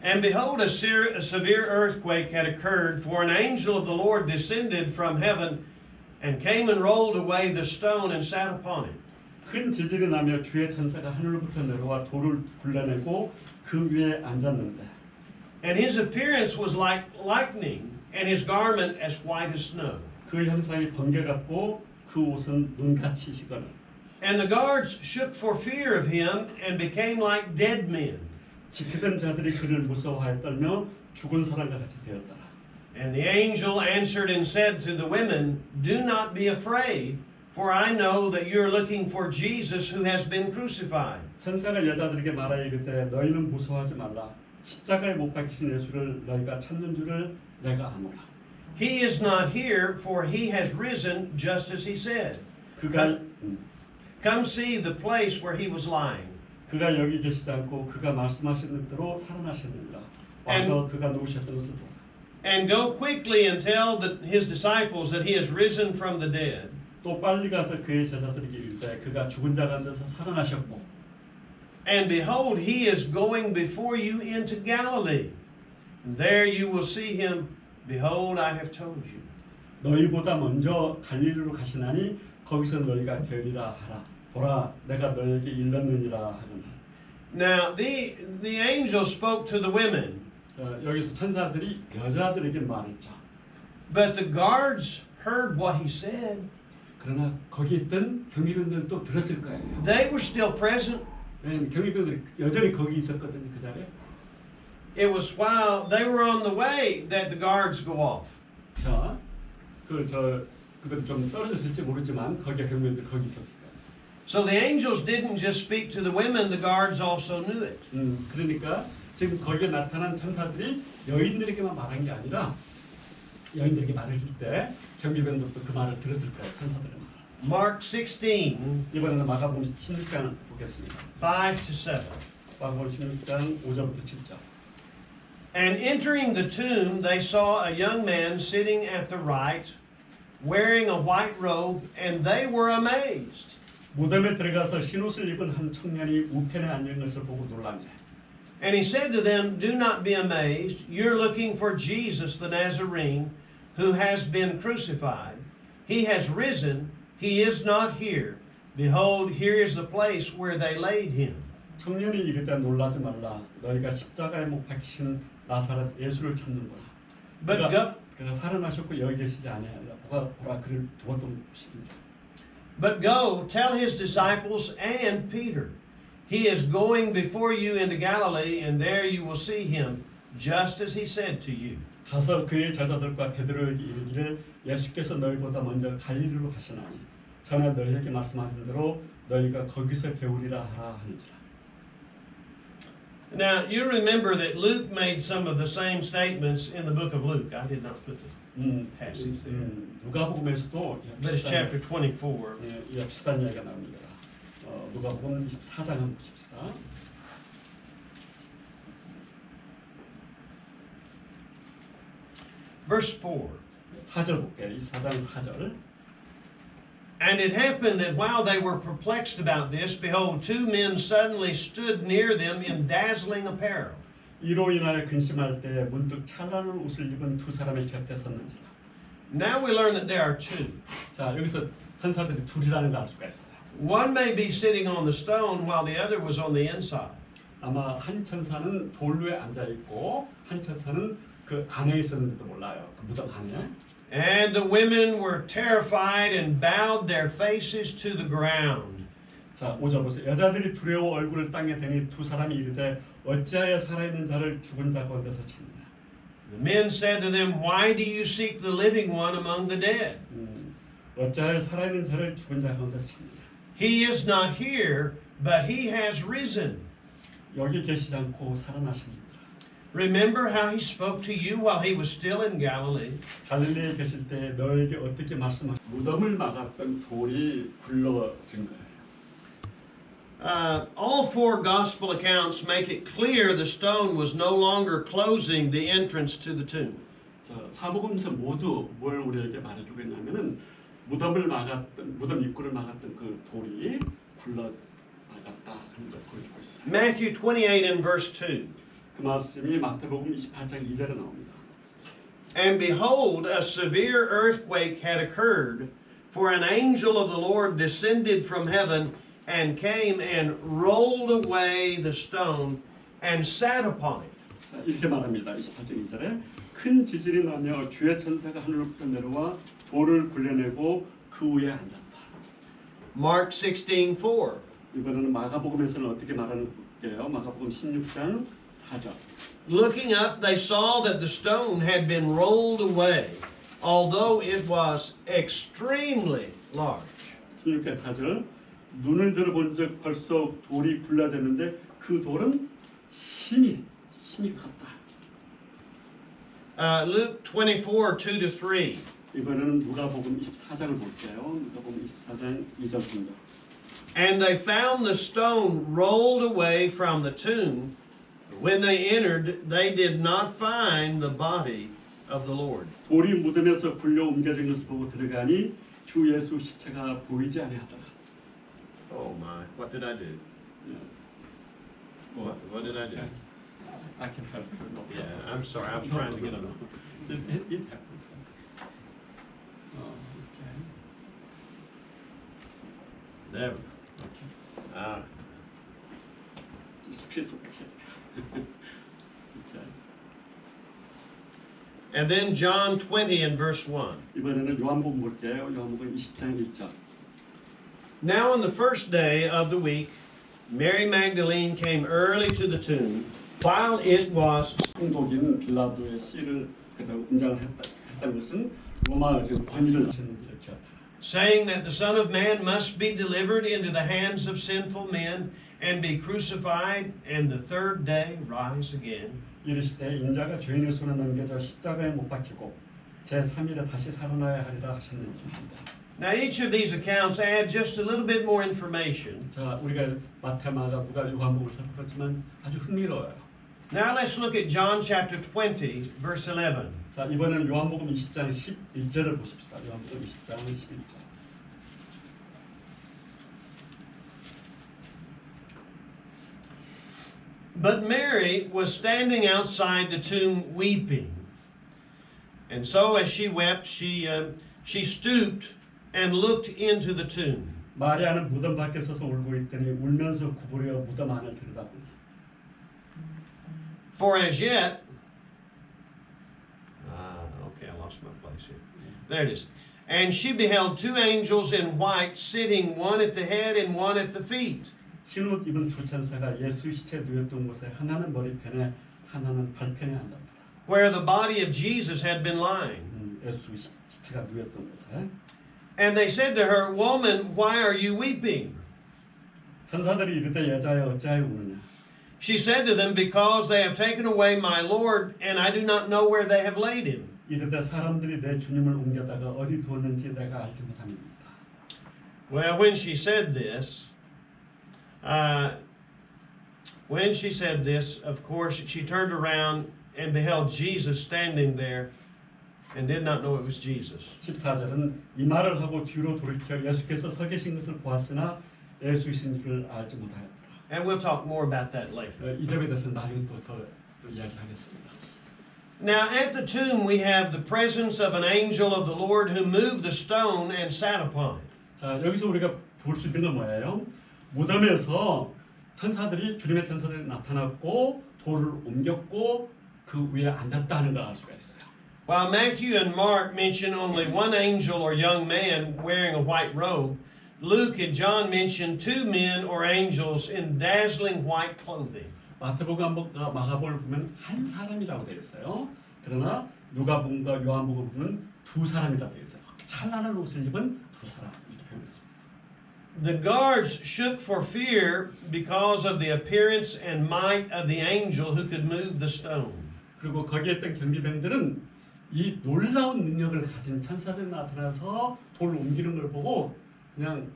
And behold, a severe earthquake had occurred, for an angel of the Lord descended from heaven and came and rolled away the stone and sat upon it. 큰 지진이 나며 주의 천사가 하늘로부터 내려와 돌을 굴러내고 그 위에 앉았는데 And his appearance was like lightning, and his garment as white as snow. 그 형상이 번개 같고 그 옷은 눈같이 희거늘. And the guards shook for fear of him and became like dead men. 지키던 자들이 그를 무서워하여 떨며 죽은 사람과 같이 되었더라. And the angel answered and said to the women, Do not be afraid, for I know that you are looking for Jesus who has been crucified. 천사가 여자들에게 말하여 이르되 너희는 무서워하지 말라. 십자가에 못 박히신 예수를 너희가 찾는 줄을 내가 아노라. He is not here, for he has risen just as he said. 그가 Come see the place where he was lying. 그가 여기 계시지 않고 그가 말씀하신 대로 살아나셨느니라. 와서 그가 누우셨던 것을 보라. And go quickly and tell his disciples that he has risen from the dead. 또 빨리 가서 그의 제자들에게 이르되 그가 죽은 자 가운데서 살아나셨고 And behold, he is going before you into Galilee. And there you will see him. Behold, I have told you. 너희보다 먼저 갈릴리로 가시나니 거기서 너희가 뵈리라 하라. 보라, 내가 너희에게 일렀느니라 하거늘. Now, the angel spoke to the women. 여기서 천사들이 여자들에게 말했죠. But the guards heard what he said. 그러나 거기 있던 경비병들도 들었을 거예요. They were still present. 경비병들이 여전히 거기 있었거든요, 그 자리에. It was while they were on the way that the guards go off. 자, 그건 좀 떨어졌을지 모르지만 거기에 경비병들 거기 있었을 거예요. So the angels didn't just speak to the women; the guards also knew it. 그러니까 지금 거기에 나타난 천사들이 여인들에게만 말한 게 아니라 여인들에게 말했을 때 경비병들도 그 말을 들었을 거예요. 천사들의 말. Mark 16, 이번에는 마가복음 16장 보겠습니다. 5 to 7. 마가복음 16장 5절부터 7절. And entering the tomb, they saw a young man sitting at the right, wearing a white robe, and they were amazed. 무덤에 들어가서 흰옷을 입은 한 청년이 우편에 앉은 것을 보고 놀라매. And he said to them, Do not be amazed. You're looking for Jesus the Nazarene, who has been crucified. He has risen. He is not here. Behold, here is the place where they laid him. 청년이 이르되 놀라지 말라. 너희가 십자가에 못 박히신 나사렛 예수를 찾는구나. 그가 살아나셨고 여기 계시지 아니하니라. 보라 그를 두었던 것입니다. But go, tell his disciples and Peter, he is going before you into Galilee, and there you will see him, just as he said to you. 가서 그의 제자들과 베드로에게 이르기를 예수께서 너희보다 먼저 갈릴리로 가시나니 전에 너희에게 말씀하신 대로 너희가 거기서 배우리라 하라 하는지라. Now, you remember that Luke made some of the same statements in the book of Luke. I did not put them. passage there. 누가복음에서도 But it's chapter 24. 예, 비슷한 이야기가 나옵니다. 누가복음 24장 한번 보십시다. Verse 4. 4절 볼게요. 24장 4절. And it happened that while they were perplexed about this, behold, two men suddenly stood near them in dazzling apparel. 이로 인하여 근심할 때 문득 찬란한 옷을 입은 두 사람의 곁에 섰는지라. Now we learn that there are two. 자, 여기서 천사들이 둘이라는 걸 알 수가 있어요. One may be sitting on the stone while the other was on the inside. 아마 한 천사는 돌 위에 앉아 있고 한 천사는 그 안에 있었는지도 몰라요. 그 무덤 안에. And the women were terrified and bowed their faces to the ground. 자, 5절 보세요. 여자들이 두려워 얼굴을 땅에 대니 두 사람이 이르되 어찌하여 살아있는 자를 죽은 자 가운데서 찾느냐. The men said to them, Why do you seek the living one among the dead? 어찌하여 살아있는 자를 죽은 자 가운데서 찾느냐. He is not here, but he has risen. 여기 계시지 않고 살아나십니다. Remember how he spoke to you while he was still in Galilee? 갈릴리에 계실 때 너에게 어떻게 말씀하셨? 무덤을 막았던 돌이 굴러진 거예요. All four gospel accounts make it clear the stone was no longer closing the entrance to the tomb. 자, 사복음서 모두 뭘 우리에게 말해주고 있냐면은 무덤 입구를 막았던 그 돌이 굴러 나갔다 하는 걸 보여주고 있어요. Matthew 28 and verse 2. 그 말씀이 마태복음 28장 2절에 나옵니다. And behold, a severe earthquake had occurred, for an angel of the Lord descended from heaven and came and rolled away the stone and sat upon it. 자, 이렇게 말합니다. 28장 2절에 큰 지진이 나며 주의 천사가 하늘로부터 내려와 돌을 굴려내고 그 위에 앉았다. Mark 16:4. 이번에는 마가복음에서는 어떻게 말하는 게요? 마가복음 16장 4절. Looking up, they saw that the stone had been rolled away, although it was extremely large. 16장 4절. 눈을 들어본즉 벌써 돌이 굴러졌는데 그 돌은 힘이 컸다. Luke 24, 2-3. 이번에는 누가복음 24장을 볼게요. 누가복음 24장 2절 3절. And they found the stone rolled away from the tomb. When they entered, they did not find the body of the Lord. 돌이 무덤에서 굴려 옮겨진 것을 보고 들어가니 주 예수 시체가 보이지 아니하더라. Oh my, what did I do? What did I do? I can help you. Yeah, I'm sorry, I was trying to get them. It happens. Okay. There we go. Ah. It's a piece of cake. Okay. And then John 20 and verse 1. 이번에는 요한복음 볼게요. 요한복음 20장 1절. Now on the first day of the week, Mary Magdalene came early to the tomb, while it was 총독인 빌라도의 씨를 인정을 했다는 것은 로마 지금 권위를 하셨는지 이렇게 saying that the Son of Man must be delivered into the hands of sinful men and be crucified, and the third day rise again. 이르시되 인자가 죄인의 손에 넘겨져 십자가에 못 박히고 제 3일에 다시 살아나야 하리라 하셨느니라. Now each of these accounts add just a little bit more information. 자, 우리가 마태, 마가, 누가, 요한복음을 살펴봤지만 아주 흥미로워요. Now let's look at John chapter 20, verse 11. 자, 이번에는 요한복음 20장 11절을 보십시다. 요한복음 20장 11절. But Mary was standing outside the tomb weeping. And so as she wept, she stooped and looked into the tomb. 마리아는 무덤 밖에 서서 울고 있더니 울면서 구부려 무덤 안을 들여다보니. For as yet, okay, I lost my place here. There it is. And she beheld two angels in white sitting, one at the head and one at the feet. 흰옷 입은 두 천사가 예수 시체 누였던 곳에 하나는 머리편에 하나는 발편에 앉았다. Where the body of Jesus had been lying. 예수 시체가 누였던 곳에. And they said to her, Woman, why are you weeping? 천사들이 이르되 여자여 어찌하여 우느냐. She said to them, Because they have taken away my Lord, and I do not know where they have laid him. 이르되 사람들이 내 주님을 옮겨다가 어디 두었는지 내가 알지 못함이니까. Well, when she said this, of course, she turned around and beheld Jesus standing there and did not know it was Jesus. 14절은 이 말을 하고 뒤로 돌이켜 예수께서 서 계신 것을 보았으나 예수이신 줄을 알지 못하였더라. And we'll talk more about that later. 이 점에 대해서 나중에 더 이야기하겠습니다. Now, at the tomb, we have the presence of an angel of the Lord who moved the stone and sat upon it. 자, 여기서 우리가 볼 수 있는 건 뭐예요? 무덤에서 천사들이 주님의 천사들이 나타났고 돌을 옮겼고 그 위에 앉았다는 걸 알 수가 있어요. While Matthew and Mark mention only one angel or young man wearing a white robe, Luke and John mention two men or angels in dazzling white clothing. 마태복음과 마가복음을 보면 한 사람이라고 되어 있어요. 그러나 누가복음과 요한복음을 보면 두 사람이라고 되어 있어요. 찬란한 옷을 입은 두 사람 이렇게 표현했습니다. The guards shook for fear because of the appearance and might of the angel who could move the stone. 그리고 거기에 있던 경비병들은 이 놀라운 능력을 가진 천사들이 나타나서 돌을 옮기는 걸 보고 그냥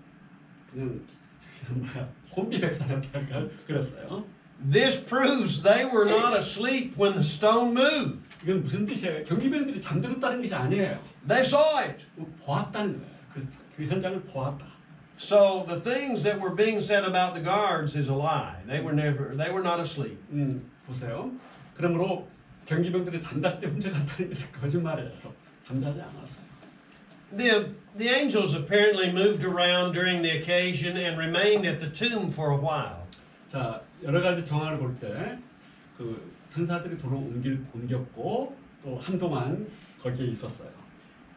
뭐야 곤비백산했다가 그랬어요. This proves they were not asleep when the stone moved. 이건 무슨 뜻이에요? 경비병들이 잠들었다는 것이 아니에요. They saw it. 보았다는 거예요. 그 현장을 보았다. So the things that were being said about the guards is a lie. They were not asleep. 보세요. 그러므로 경비병들이 잠잘 때 훔쳐갔다는 것이 거짓말이에요. 잠자지 않았어요. The angels apparently moved around during the occasion and remained at the tomb for a while. 자, 여러 가지 정황을 볼 때 그 천사들이 돌을 옮겼고 또 한동안 거기에 있었어요.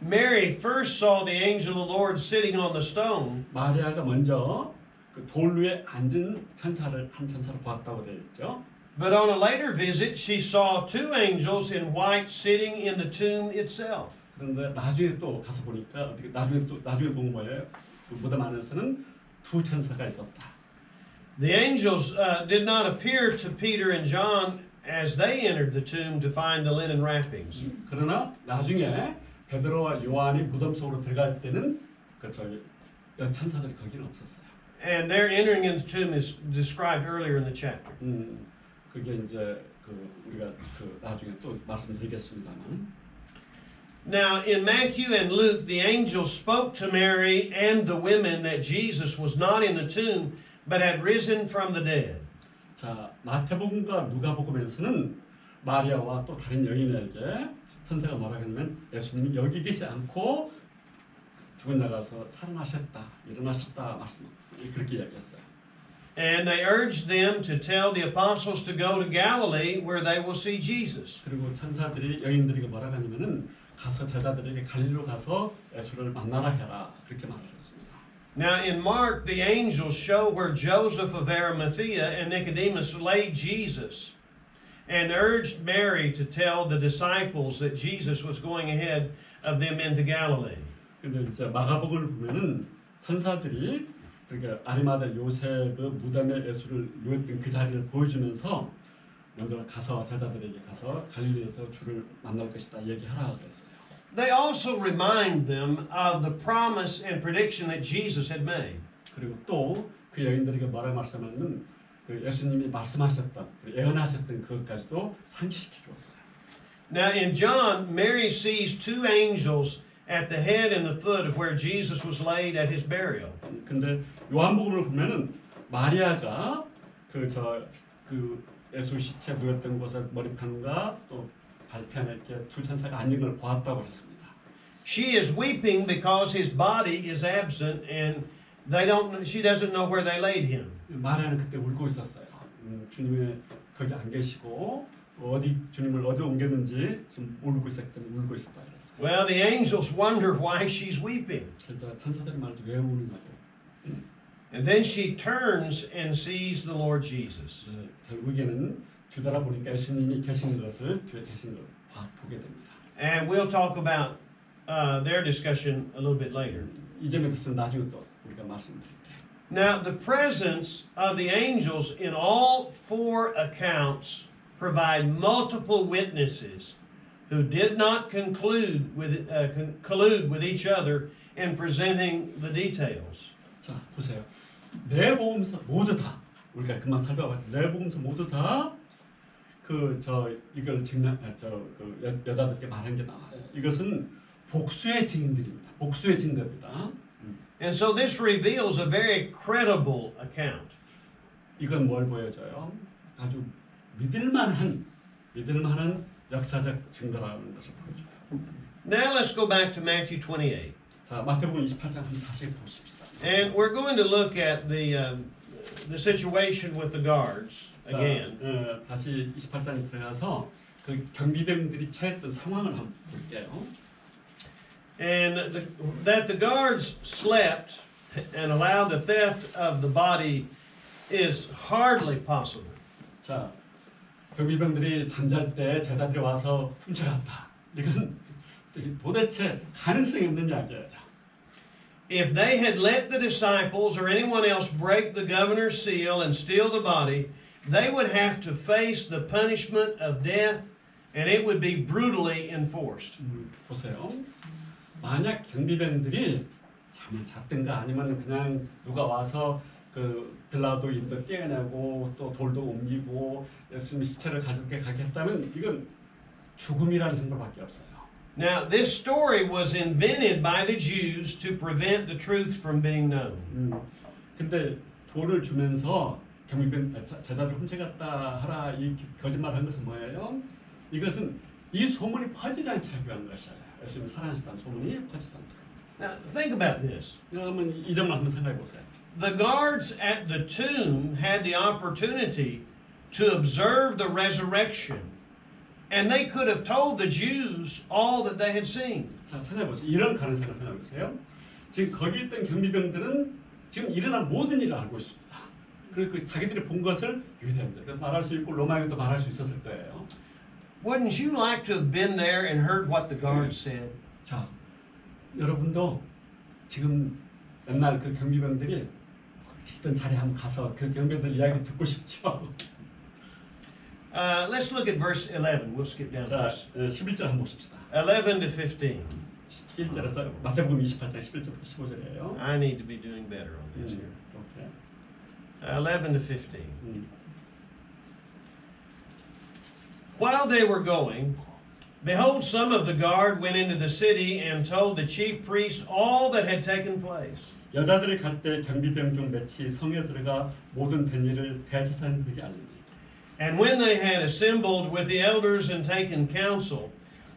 Mary first saw the angel of the Lord sitting on the stone. 마리아가 먼저 그 돌 위에 앉은 한 천사를 보았다고 되어 있죠. But on a later visit, she saw two angels in white sitting in the tomb itself. 그런데 나중에 또 가서 보니까 어떻게 나중에 본 거예요. 그 무덤 안에서는 두 천사가 있었다. The angels did not appear to Peter and John as they entered the tomb to find the linen wrappings. 그러나 나중에 베드로와 요한이 무덤 속으로 들어갈 때는 그 천사들이 거기는 없었어요. And their entering in the tomb is described earlier in the chapter. 그게 이제 우리가 나중에 또 말씀드리겠습니다만. Now, in Matthew and Luke, the angels spoke to Mary and the women that Jesus was not in the tomb, but had risen from the dead. 자, 마태복음과 누가복음에서는 마리아와 또 다른 여인에게 천사가 뭐라고 하냐면 예수님이 여기 계시지 않고 죽은 나라에서 살아나셨다, 일어나셨다 말씀 그렇게 이야기했어요. And they urged them to tell the apostles to go to Galilee where they will see Jesus. 그리고 천사들이 여인들에게 뭐라고 하냐면은 가서 제자들에게 갈릴리로 가서 예수를 만나라 해라 그렇게 말을 했습니다. Now in Mark, the angels show where Joseph of Arimathea and Nicodemus laid Jesus and urged Mary to tell the disciples that Jesus was going ahead of them into Galilee. 근데 이제 마가복음을 보면은 천사들이 그러니까 아리마다 요셉의 무덤에 예수를 누웠던 그 자리를 보여주면서 먼저 가서 제자들에게 가서 갈릴리에서 주를 만날 것이다 얘기하라 그랬어요. They also remind them of the promise and prediction that Jesus had made. 그리고 또 그 여인들에게 뭐라고 말씀하냐면 그 예수님이 말씀하셨던 예언하셨던 그것까지도 상기시켜 주었어요. Now in John, Mary sees two angels at the head and the foot of where Jesus was laid at his burial. 근데 요한복음을 보면은 마리아가 그 예수 시체 누웠던 곳에 머리판과 또 발편에 이렇게 두 천사가 앉은 걸 보았다고 했습니다. She is weeping because his body is absent and she doesn't know where they laid him. 마리아는 그때 울고 있었어요. 주님이 거기 안 계시고 주님을 어디 옮겼는지 지금 울고 있었기 때문에 울고 있었다 그랬어요. Well, the angels wonder why she's weeping. 진짜 천사들이 말도 왜 우느냐고. And then she turns and sees the Lord Jesus. 결국에는 뒤돌아보니까 예수님이 계신 것을 뒤에 계신 걸 보게 됩니다. And we'll talk about their discussion a little bit later. 이 점에 대해서 나중에 또 우리가 말씀드릴게요. Now, the presence of the angels in all four accounts provide multiple witnesses who did not collude with each other in presenting the details. 자 보세요. 네 복음서 모두 다 우리가 금방 살펴봤던 네 복음서 모두 다 이걸 증명 여자들께 말한 게 나와요. 이것은 복수의 증인들입니다. 복수의 증거입니다. And so this reveals a very credible account. 이건 뭘 보여줘요? 아주 믿을만한 역사적 증거라는 것을 보여줘요. Now let's go back to Matthew 28. 자 마태복음 28장 한번 다시 보십시다. And we're going to look at the situation with the guards again. 자, 다시 28장 들어가서 그 경비병들이 처했던 상황을 한번 볼게요. And that the guards slept and allowed the theft of the body is hardly possible. 자, 경비병들이 잠잘 때 제자들이 와서 훔쳐갔다. 이건 도대체 가능성이 없는 이야기예요. If they had let the disciples or anyone else break the governor's seal and steal the body, they would have to face the punishment of death, and it would be brutally enforced. 보세요. 만약 경비병들이 잠을 잤든가 아니면 그냥 누가 와서 그 빌라도인도 떼어내고 또 돌도 옮기고 예수님의 시체를 가져게 가게 했다면 이건 죽음이라는 형벌밖에 없어요. Now, this story was invented by the Jews to prevent the truth from being known. 근데 돌을 주면서 경비병 제자들 훔쳐갔다 하라 이 거짓말한 것은 뭐예요? 이것은 이 소문이 퍼지지 않게 하기 위한 것이에요. 예수님 살아나셨다는 소문이 퍼지지 않도록. Now, think about this. 그러면 이 점을 한번 생각해 보세요. The guards at the tomb had the opportunity to observe the resurrection, and they could have told the Jews all that they had seen. 자, 생각해 보세요. 이런 가능성을 생각해 보세요. 지금 거기 있던 경비병들은 지금 일어난 모든 일을 알고 있습니다. 그리고 그 자기들이 본 것을 유대인들 말할 수 있고 로마인도 말할 수 있었을 거예요. Wouldn't you like to have been there and heard what the guards said? 자, 여러분도 지금 옛날 그 경비병들이 있었던 자리에 한번 가서 그 경비병들 이야기 듣고 싶죠. Let's look at verse 11. We'll skip down. 자, Verse 11절 한번 봅시다. 11 to 15. 11절에서 마태복음 28장 11절부터 15절이에요. I need to be doing better on this here. 오케이. 11 to 15. While they were going, behold, some of the guard went into the city and told the chief priest all that had taken place. 여자들이 갈 때 경비병 중 몇이 성에 들어가 모든 된 일을 대제사장들에게 알리니. And when they had assembled with the elders and taken counsel,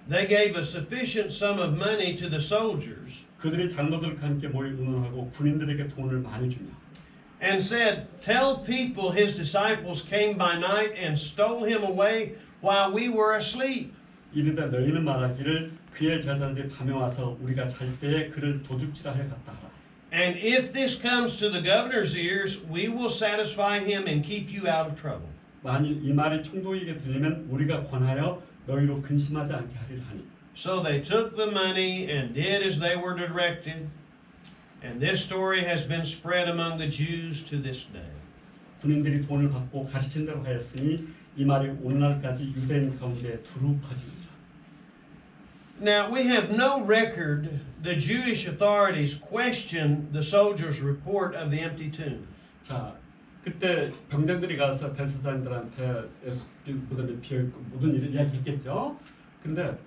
they gave a sufficient sum of money to the soldiers. 그들이 장로들과 함께 모여 의논하고 군인들에게 돈을 많이 주며. And said, tell people his disciples came by night and stole him away while we were asleep. 이르되 너희는 말하기를 그의 제자들이 밤에 와서 우리가 잘 때에 그를 도둑질하여 갔다 하라. And if this comes to the governor's ears, we will satisfy him and keep you out of trouble. 만일 이 말이 총독에게 들리면 우리가 권하여 너희로 근심하지 않게 하리라 하니. So they took the money and did as they were directed. And this story has been spread among the Jews to this day. 군인들이 돈을 받고 가르친 대로 하였으니 이 말이 오늘날까지 유대인 가운데 두루 퍼집니다. Now we have no record the Jewish authorities questioned the soldiers' report of the empty tomb. 자, 그때 병장들이 가서 대제사장들한테 무덤에 비어있고 모든 일을 이야기했겠죠. 근데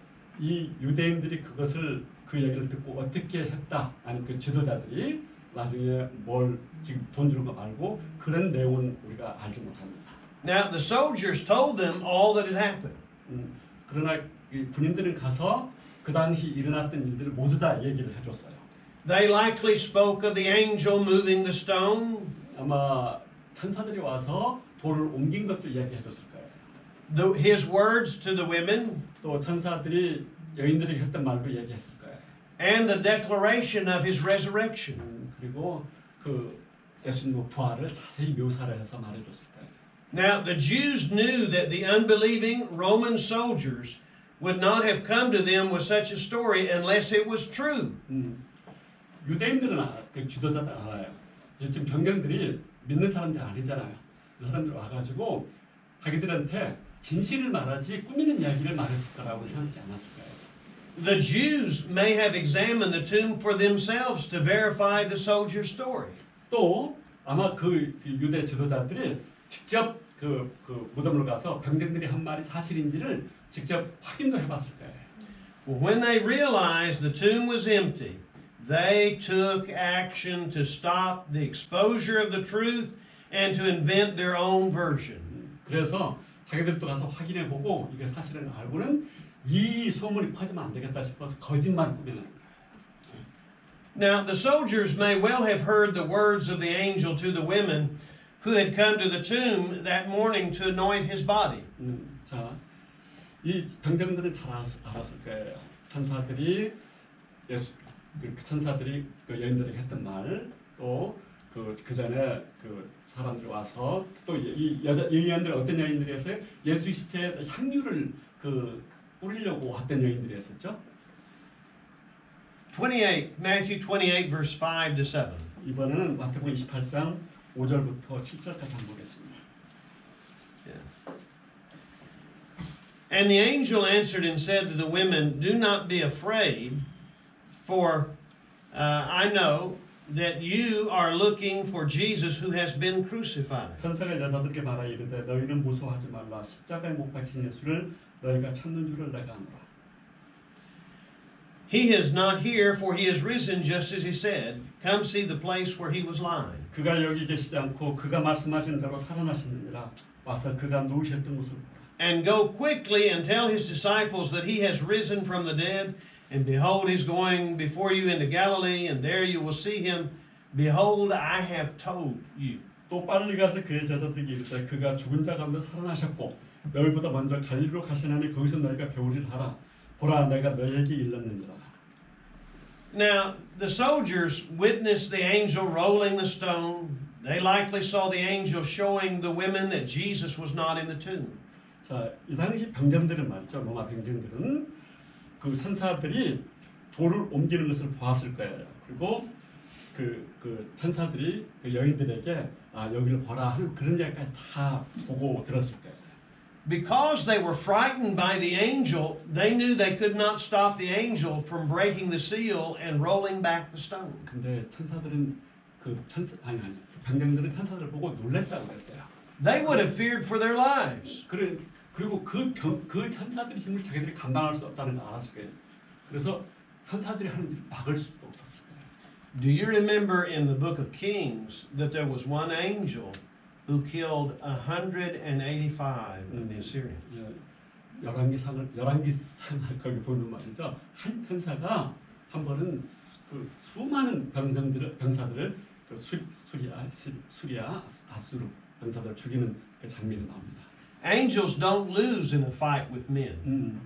이 유대인들이 그 얘기를 듣고 어떻게 했다 아니 그 지도자들이 나중에 뭘 지금 돈 주는 거 말고 그런 내용은 우리가 알지 못합니다. Now the soldiers told them all that had happened. 그러나 이 군인들은 가서 그 당시 일어났던 일들을 모두 다 얘기를 해줬어요. They likely spoke of the angel moving the stone. 아마 천사들이 와서 돌을 옮긴 것도 이야기해줬을 거예요. His words to the women. 또 천사들이 여인들에게 했던 말도 얘기했을 거예요. And the declaration of his resurrection. 그리고 그 예수님의 부활을 자세히 묘사를 해서 말해줬을 거예요. Now the Jews knew that the unbelieving Roman soldiers would not have come to them with such a story unless it was true. 유대인들은 그 지도자들 알아요. 지금 병경들이 믿는 사람들이 아니잖아요. 그 사람들 와가지고 자기들한테 진실을 말하지 꾸미는 이야기를 말했을 거라고 생각지 않았을까요? The Jews may have examined the tomb for themselves to verify the soldier's story. 또 아마 그 유대 지도자들이 직접 그 무덤을 가서 병정들이 한 말이 사실인지를 직접 확인도 해봤을 거예요. When they realized the tomb was empty, they took action to stop the exposure of the truth and to invent their own version. 그래서 자기들도 가서 확인해보고 이게 사실은 알고는 이 소문이 퍼지면 안 되겠다 싶어서 거짓말을 꾸며내는 거예요. Now, the soldiers may well have heard the words of the angel to the women who had come to the tomb that morning to anoint his body. 자, 이 병정들은 잘 알았을 거예요. 천사들이 천사들이 그 여인들에게 했던 말, 또 그 전에 그 사람들이 와서 또 이 여인들 어떤 여인들이 했어요? 예수 시체에 향유를 그 뿌리려고 왔던 여인들이 했었죠. 28, Matthew 28, verse 5 to 7. 이번에는 마태복음 28장 5절부터 7절까지 한번 보겠습니다. And the angel answered and said to the women, Do not be afraid, for I know that you are looking for Jesus who has been crucified. 천사가 여자들에게 말하 이르되 너희는 무서워하지 말라. 십자가에 못 박힌 예수를 너희가 찾는 줄을 내가 아노라. He is not here, for he is risen just as he said. Come see the place where he was lying. 그가 여기 계시지 않고 그가 말씀하신 대로 살아나셨느니라. 와서 그가 누우셨던 곳을 보라. And go quickly and tell his disciples that he has risen from the dead. And behold, he's going before you into Galilee, and there you will see him. Behold, I have told you. 또 빨리 가서 그의 제자들에게 이르되 그가 죽은 자 가운데 살아나셨고 너희보다 먼저 갈릴리로 가시나니 거기서 너희가 배우리라 하라. 보라, 내가 너희에게 일렀느니라. Now, the soldiers witnessed the angel rolling the stone. They likely saw the angel showing the women that Jesus was not in the tomb. 자, 이 당시 병정들은 말이죠. 로마 병정들은 그 천사들이 돌을 옮기는 것을 보았을 거예요. 그리고 그 천사들이 그 여인들에게 여기를 보라 하는 그런 이야기까지 다 보고 들었을 거예요. Because they were frightened by the angel, they knew they could not stop the angel from breaking the seal and rolling back the stone. 근데 천사들은 병정들은 천사들을 보고 놀랬다고 그랬어요. They would have feared for their lives. 그리고 그 천사들의 힘을 자기들이 감당할 수 없다는 걸 알았을 거예요. 그래서 천사들이 하는 일을 막을 수도 없었을 거예요. Do you remember in the book of Kings that there was one angel who killed 185 of the Assyrians? 열왕기상을 거기 보는 말이죠. 한 천사가 한 번은 그 수많은 병사들을 수리아 아수르 병사들을 죽이는 그 장면이 나옵니다. Angels don't lose in a fight with men.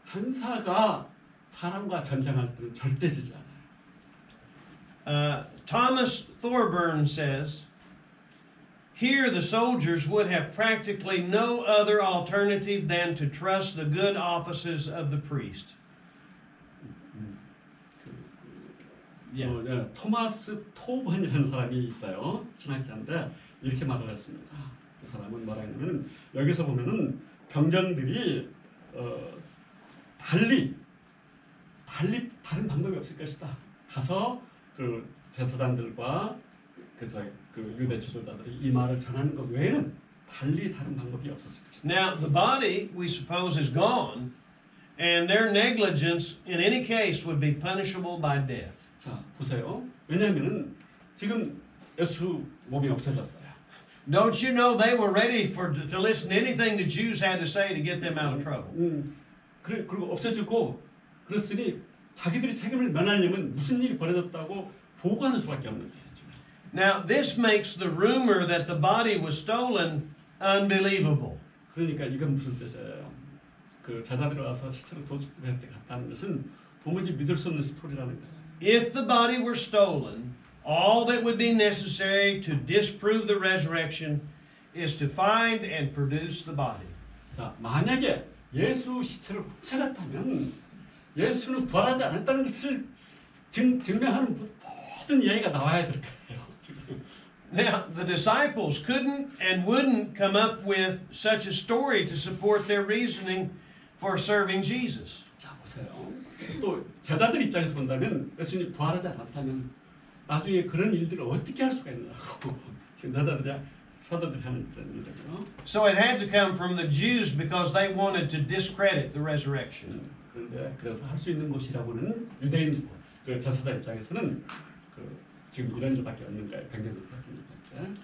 천사가 사람과 전쟁할 때는 절대 지지 않아요. Thomas Thorburn says, Here the soldiers would have practically no other alternative than to trust the good offices of the priest. 토마스 토번이라는 사람이 있어요. 신학자인데 이렇게 말을 했습니다. 그 사람은 뭐라 했냐면 여기서 보면은 병정들이 달리 다른 방법이 없을 것이다. 가서 그 제사장들과 그 유대 지도자들이 이 말을 전하는 것 외에는 달리 다른 방법이 없었을 것이다. Now the body we suppose is gone, and their negligence in any case would be punishable by death. 자 보세요. 왜냐하면은 지금 예수 몸이 없어졌어요. Don't you know they were ready to listen to anything the Jews had to say to get them out of trouble? 그리고 없어지고 그랬으니 자기들이 책임을 면하려면 무슨 일이 벌어졌다고 보고하는 수밖에 없는 거예요. 지금. Now this makes the rumor that the body was stolen unbelievable. 그러니까 이건 무슨 뜻이에요? 그 제자들이 와서 시체를 도둑들한테 갔다는 것은 도무지 믿을 수 없는 스토리라는 거예요. If the body were stolen, all that would be necessary to disprove the resurrection is to find and produce the body. 자, 만약에 예수 시체를 훔쳐갔다면 예수는 부활하지 않았다는 것을 증명하는 모든 이야기가 나와야 될 거예요. 지금 Now, the disciples couldn't and wouldn't come up with such a story to support their reasoning for serving Jesus. 자 보세요. 또 제자들 입장에서 본다면 예수님이 부활하지 않았다면 나중에 그런 일들을 어떻게 할 수가 있느냐고 지금 사도들이 하는 그런 일이죠. So it had to come from the Jews because they wanted to discredit the resurrection. 그런데 그래서 할 수 있는 곳이라고는 유대인 그 저수자 입장에서는 그 지금 이런 일밖에 없는 거예요. 병정들밖에 없는 거예요.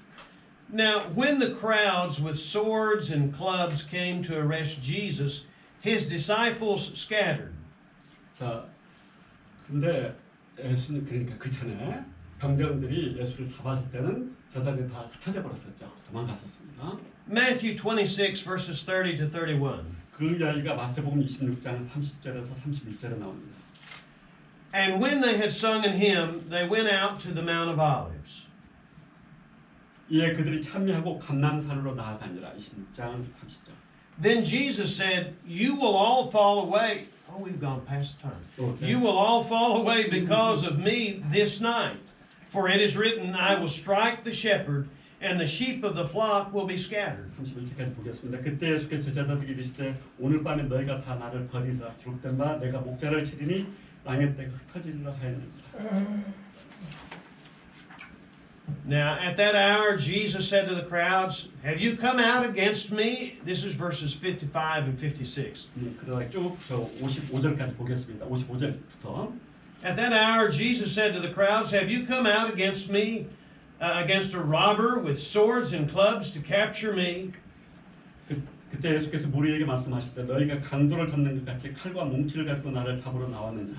Now, when the crowds with swords and clubs came to arrest Jesus, his disciples scattered. 자, 근데 예수님 그러니까 그 전에 병정들이 예수를 잡았을 때는 저자들이 다 흩어져 버렸었죠. 도망갔었습니다. Matthew 26 verses 30 to 31. 그 이야기가 마태복음 26장 30절에서 31절에 나옵니다. And when they had sung an hymn, they went out to the Mount of Olives. 이에 그들이 참여하고 감람산으로 나아가니라. 26장 30절. Then Jesus said, "You will all fall away." Oh, we've gone past time. Okay. You will all fall away because of me this night. For it is written, I will strike the shepherd, and the sheep of the flock will be scattered. 31절까지 보겠습니다. 그때 예수께서 제자들에게 이르시되 오늘 밤에 너희가 다 나를 버리리라. 기록된 바 내가 목자를 치리니 양의 떼가 흩어지리라 하였느니라. Now, at that hour, Jesus said to the crowds, "Have you come out against me?" This is verses 55 and 56. 그러다 쭉저 55절까지 보겠습니다. 55절부터. At that hour, Jesus said to the crowds, "Have you come out against me, against a robber with swords and clubs to capture me?" 그때 예수께서 무리에게 말씀하시되 너희가 강도를 잡는 것 같이 칼과 뭉치를 가지고 나를 잡으러 나왔느냐.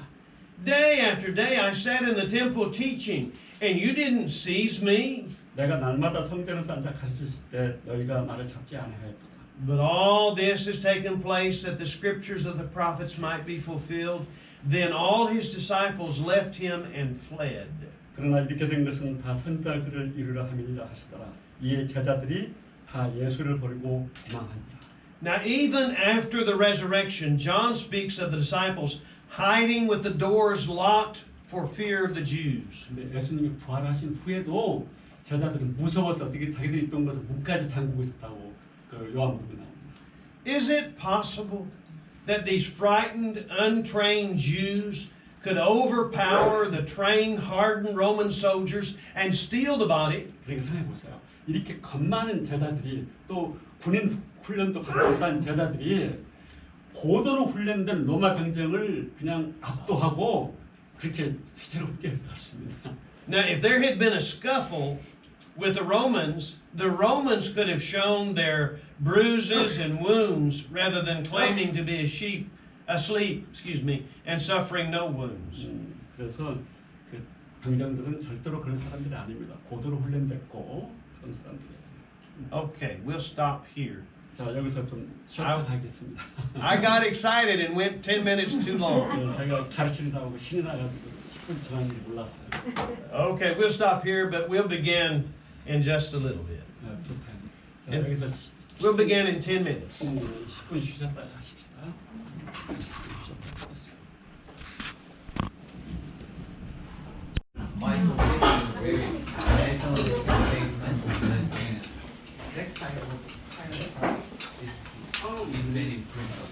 Day after day I sat in the temple teaching, and you didn't seize me. 내가 날마다 성전에서 앉아 가르쳤을 때 너희가 나를 잡지 아니하였도다. But all this has taken place that the scriptures of the prophets might be fulfilled. Then all his disciples left him and fled. 그러나 이렇게 된 것은 다 선지자 그를 이루려 함이니라 하시더라. 이에 제자들이 다 예수를 버리고 도망하니라. Now, even after the resurrection, John speaks of the disciples hiding with the doors locked for fear of the Jews. 근데 예수님이 부활하신 후에도 제자들은 무서워서 어떻게 자기들이 있던 것을 문까지 잠그고 있었다고 그 요한복음에 나옵니다. Is it possible that these frightened, untrained Jews could overpower the trained, hardened Roman soldiers and steal the body? 그러니까 생각해 보세요. 이렇게 겁 많은 제자들이 또 군인 훈련도 받았던 제자들이 고도로 훈련된 로마 병정을 그냥 압도하고 그렇게 시체로 떼어갈 수 있습니다. Now, if there had been a scuffle with the Romans could have shown their bruises and wounds rather than claiming to be asleep, and suffering no wounds. 그래서 그 병정들은 절대로 그런 사람들이 아닙니다. 고도로 훈련됐고 그런 사람들이에요. Okay, we'll stop here. 자, 여기서 좀 쉬어가겠습니다. I got excited and went 10 minutes too long. 제가 가르치다 보고 신이 나가지고 10분 지난 줄 몰랐어요. Okay, we'll stop here, but we'll begin in just a little bit. 좋다. 자, 여기서 We'll begin in 10 minutes. 10분 쉬셨다 하십시다.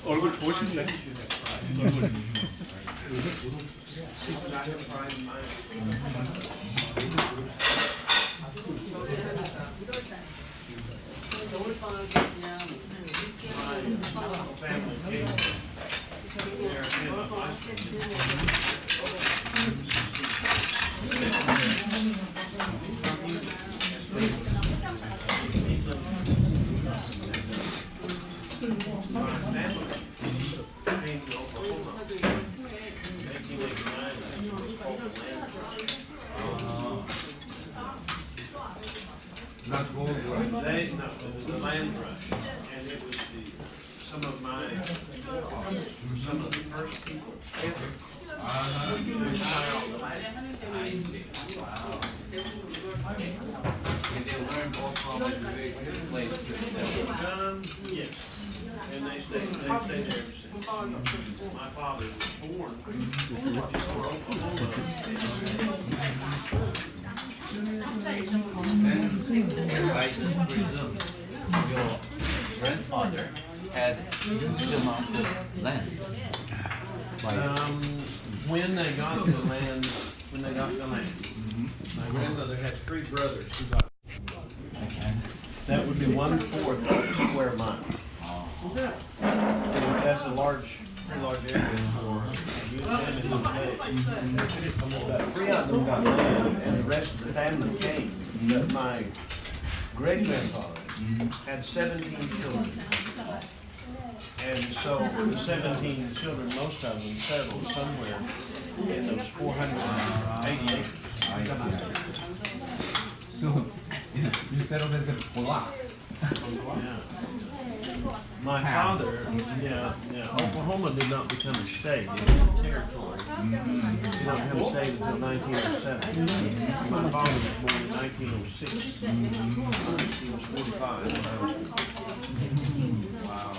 얼굴 좋으신데. It was the land rush, and it was some of the first people yes, and they stayed there ever since. My father was born in Oklahoma. Your grandfather had huge amount of land. When they got the land, my grandmother had 3 brothers who got. That would be 1/4 of a square mile. That's a pretty large area for them in those days. About 3 of them got land, and the rest of the family came. But my great grandfather had 17 children. And so the 17 children, most of them settled somewhere in those 480 acres. So, you settled as a Polak. Yeah. My father, Oklahoma did not become a state, it was a territory. It did not become a state until 1907. My father was born in 1906. He was 45 when I was born. Wow.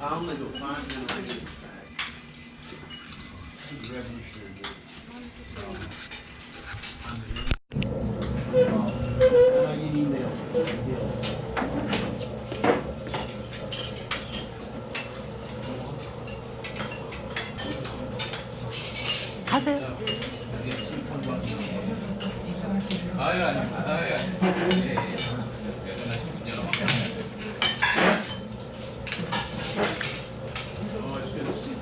I only go 5 generations back. The revolutionary war. I get emails. 가세요. Oh, it's good to see you.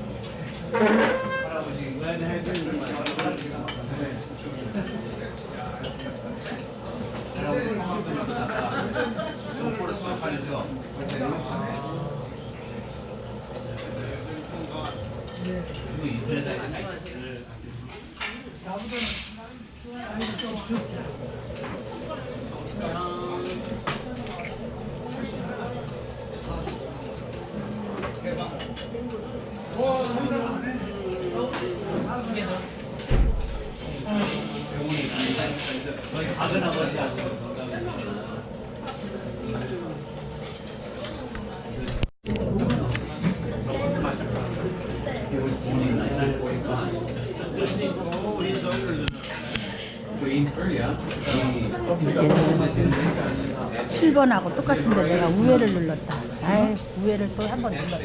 Glad to have you. In Korea, 7번하고 똑같은데 내가 우회를 눌렀다. 아이, 우회를 또 한 번 눌렀다.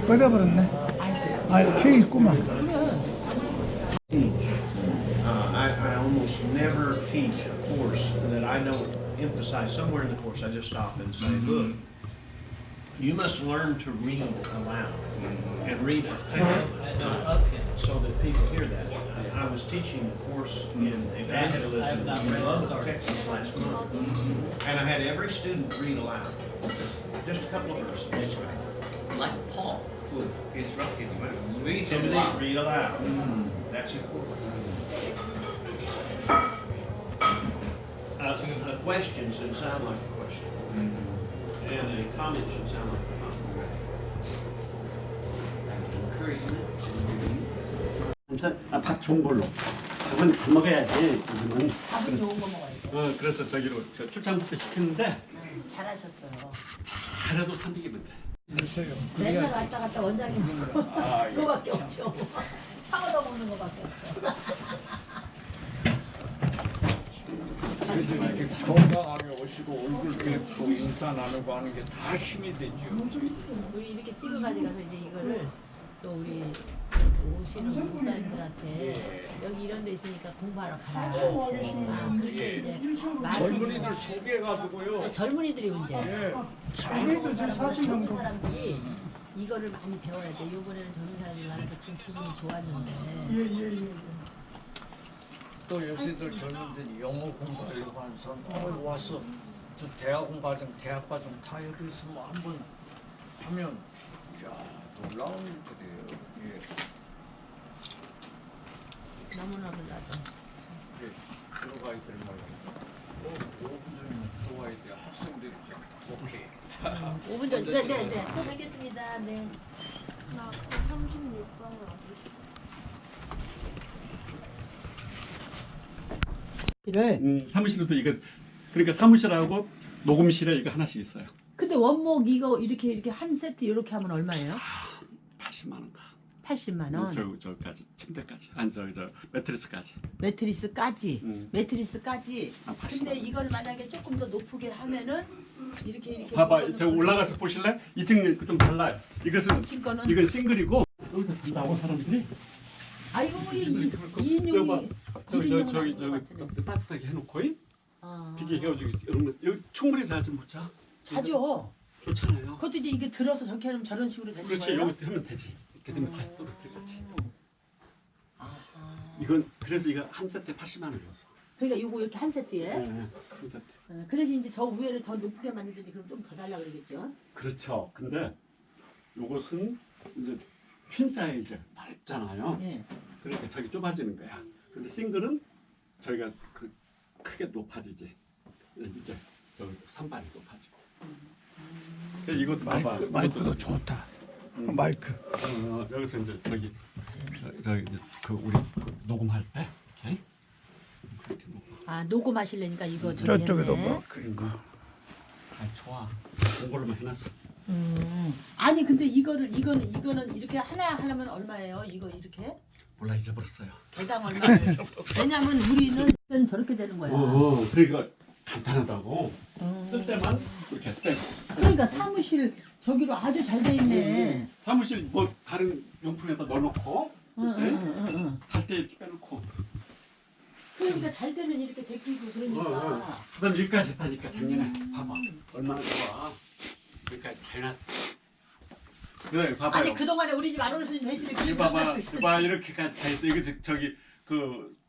꽂아버렸네. 아, 키 있구만. I almost never teach a course that I don't emphasize somewhere in the course. I just stop and say, look, you must learn to read aloud and read so that people hear that. I was teaching a course in evangelism in Lubbock, Texas last month, and I had every student read aloud, just a couple of verses. like Paul, who instructed you, read Timothy, aloud. read aloud. That's important. A question should sound like a question, and a comment should sound like a comment. Encouragement. 밥 좋은 걸로. 밥은 밥 먹어야지. 그러면. 밥은 좋은 거 먹어야죠. 그래서 저기로 저 출장부터 시켰는데 잘하셨어요. 잘해도 300이면 돼. 맨날 왔다 갔다 원장님 그거밖에 없죠. 차워서 먹는 거밖에 없죠. 이렇게 건강하게 오시고 얼굴 뵙고 인사 나누고 하는 게 다 힘이 되죠. 우리 이렇게 찍어가지고 가서 이제 이거를 또 우리 오시는 목사님들한테 여기 이런 데 있으니까 공부하러 가라. 그렇게 이제 젊은이들 소개해가지고요. 젊은이들이 문제. 자기도 제 사진 젊은 한 사람들이 이거를 많이 배워야 돼. 이번에는 젊은 사람들이 많아서 좀 기분이 좋았는데. 예예예. 또 요새들 젊은들이 영어 공부하려고 하는 사람 와서 저 대학원 과정, 대학 과정 다 여기서 뭐 한번 하면 야 놀라운 일들이에요. 예. 너무나도 나도. 예. 들어가야 될 말이에요. 5분 전이면 들어와야 돼. 학생들이죠. 오케이. 5분 전. 네. 또 뵙겠습니다. 네. 나 36번을 를 사무실도 또 이거 그러니까 사무실하고 녹음실에 이거 하나씩 있어요. 근데 원목 이거 이렇게 한 세트 이렇게 하면 얼마예요? 80만 원 가. 80만 원. 저까지 침대까지. 아니 저 매트리스까지. 매트리스까지. 매트리스까지. 아, 80만 근데 원. 이걸 만약에 조금 더 높게 하면은 이렇게 봐봐, 저 올라가서 보실래? 2층 좀 달라요. 이것은 2층 거는 이건 싱글이고 여기서 간다고 사람들이. 아이고 이 여기 인용이 저기 따뜻하게 해놓고 아. 비계 해가지고 여기 충분히 잘 좀 묻자. 자죠. 좋잖아요. 그것도 이제 이게 들어서 저렇게 하면 저런 식으로 되는 그렇지, 거예요. 여기 하면 되지. 이렇게 되면 다시 떨어뜨리지. 아하. 이건 그래서 이거 한 세트에 80만 원이었어. 그러니까 요거 이렇게 한 세트에. 한 세트. 그 대신 이제 저 위에를 더 높게 만들더니 그럼 좀 더 달라 그러겠죠. 그렇죠. 근데 요것은 이제 퀸 사이즈 넓잖아요. 예. 그러니까 저기 좁아지는 거야. 근데 싱글은 저희가 그 크게 높아지지. 이제 저 선반이 높아지고. 그래서 이것도 봐봐. 마이크도 좋다. 마이크. 여기서 이제 저기 그 우리 그 녹음할 때 이렇게 녹음. 아 녹음하시려니까 이거 저기 저쪽에도 했네. 뭐 그니까. 아 좋아. 그걸로만 해놨어. 아니 근데 이거는 이렇게 하나면 얼마예요? 이거 이렇게 몰라 잊어버렸어요. 개당 얼마? 왜냐면 우리는 저렇게 되는 거야. 그러니까 간단하다고. 쓸 때만 이렇게 빼고. 그러니까 사무실 저기로 아주 잘 돼 있네. 사무실 뭐 다른 용품에다 넣어놓고 갈 때 이렇게 빼놓고. 그러니까 잘 되면 이렇게 제끼고 그러니까. 그다음 여기까지 했다니까 작년에. 봐봐 얼마나 좋아. 여기까지 다 해놨어. 그래 봐봐요. 아니 그동안에 우리 집 안오르스님 대신에 그렇게 이거 봐봐, 하고 있어. 이봐 이렇게까지 다 했어. 이거 저기 그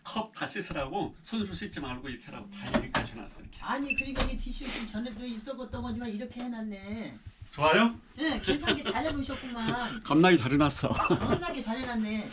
컵 다 씻으라고 손으로 씻지 말고 이렇게 하라고 다 여기까지 해놨어 이렇게. 아니 그러니까 이 티슈 전에도 있었던 거지만 이렇게 해놨네. 좋아요? 네, 괜찮게 잘 해놓으셨구만. 겁나게 잘 해놨어. 겁나게 잘 해놨네.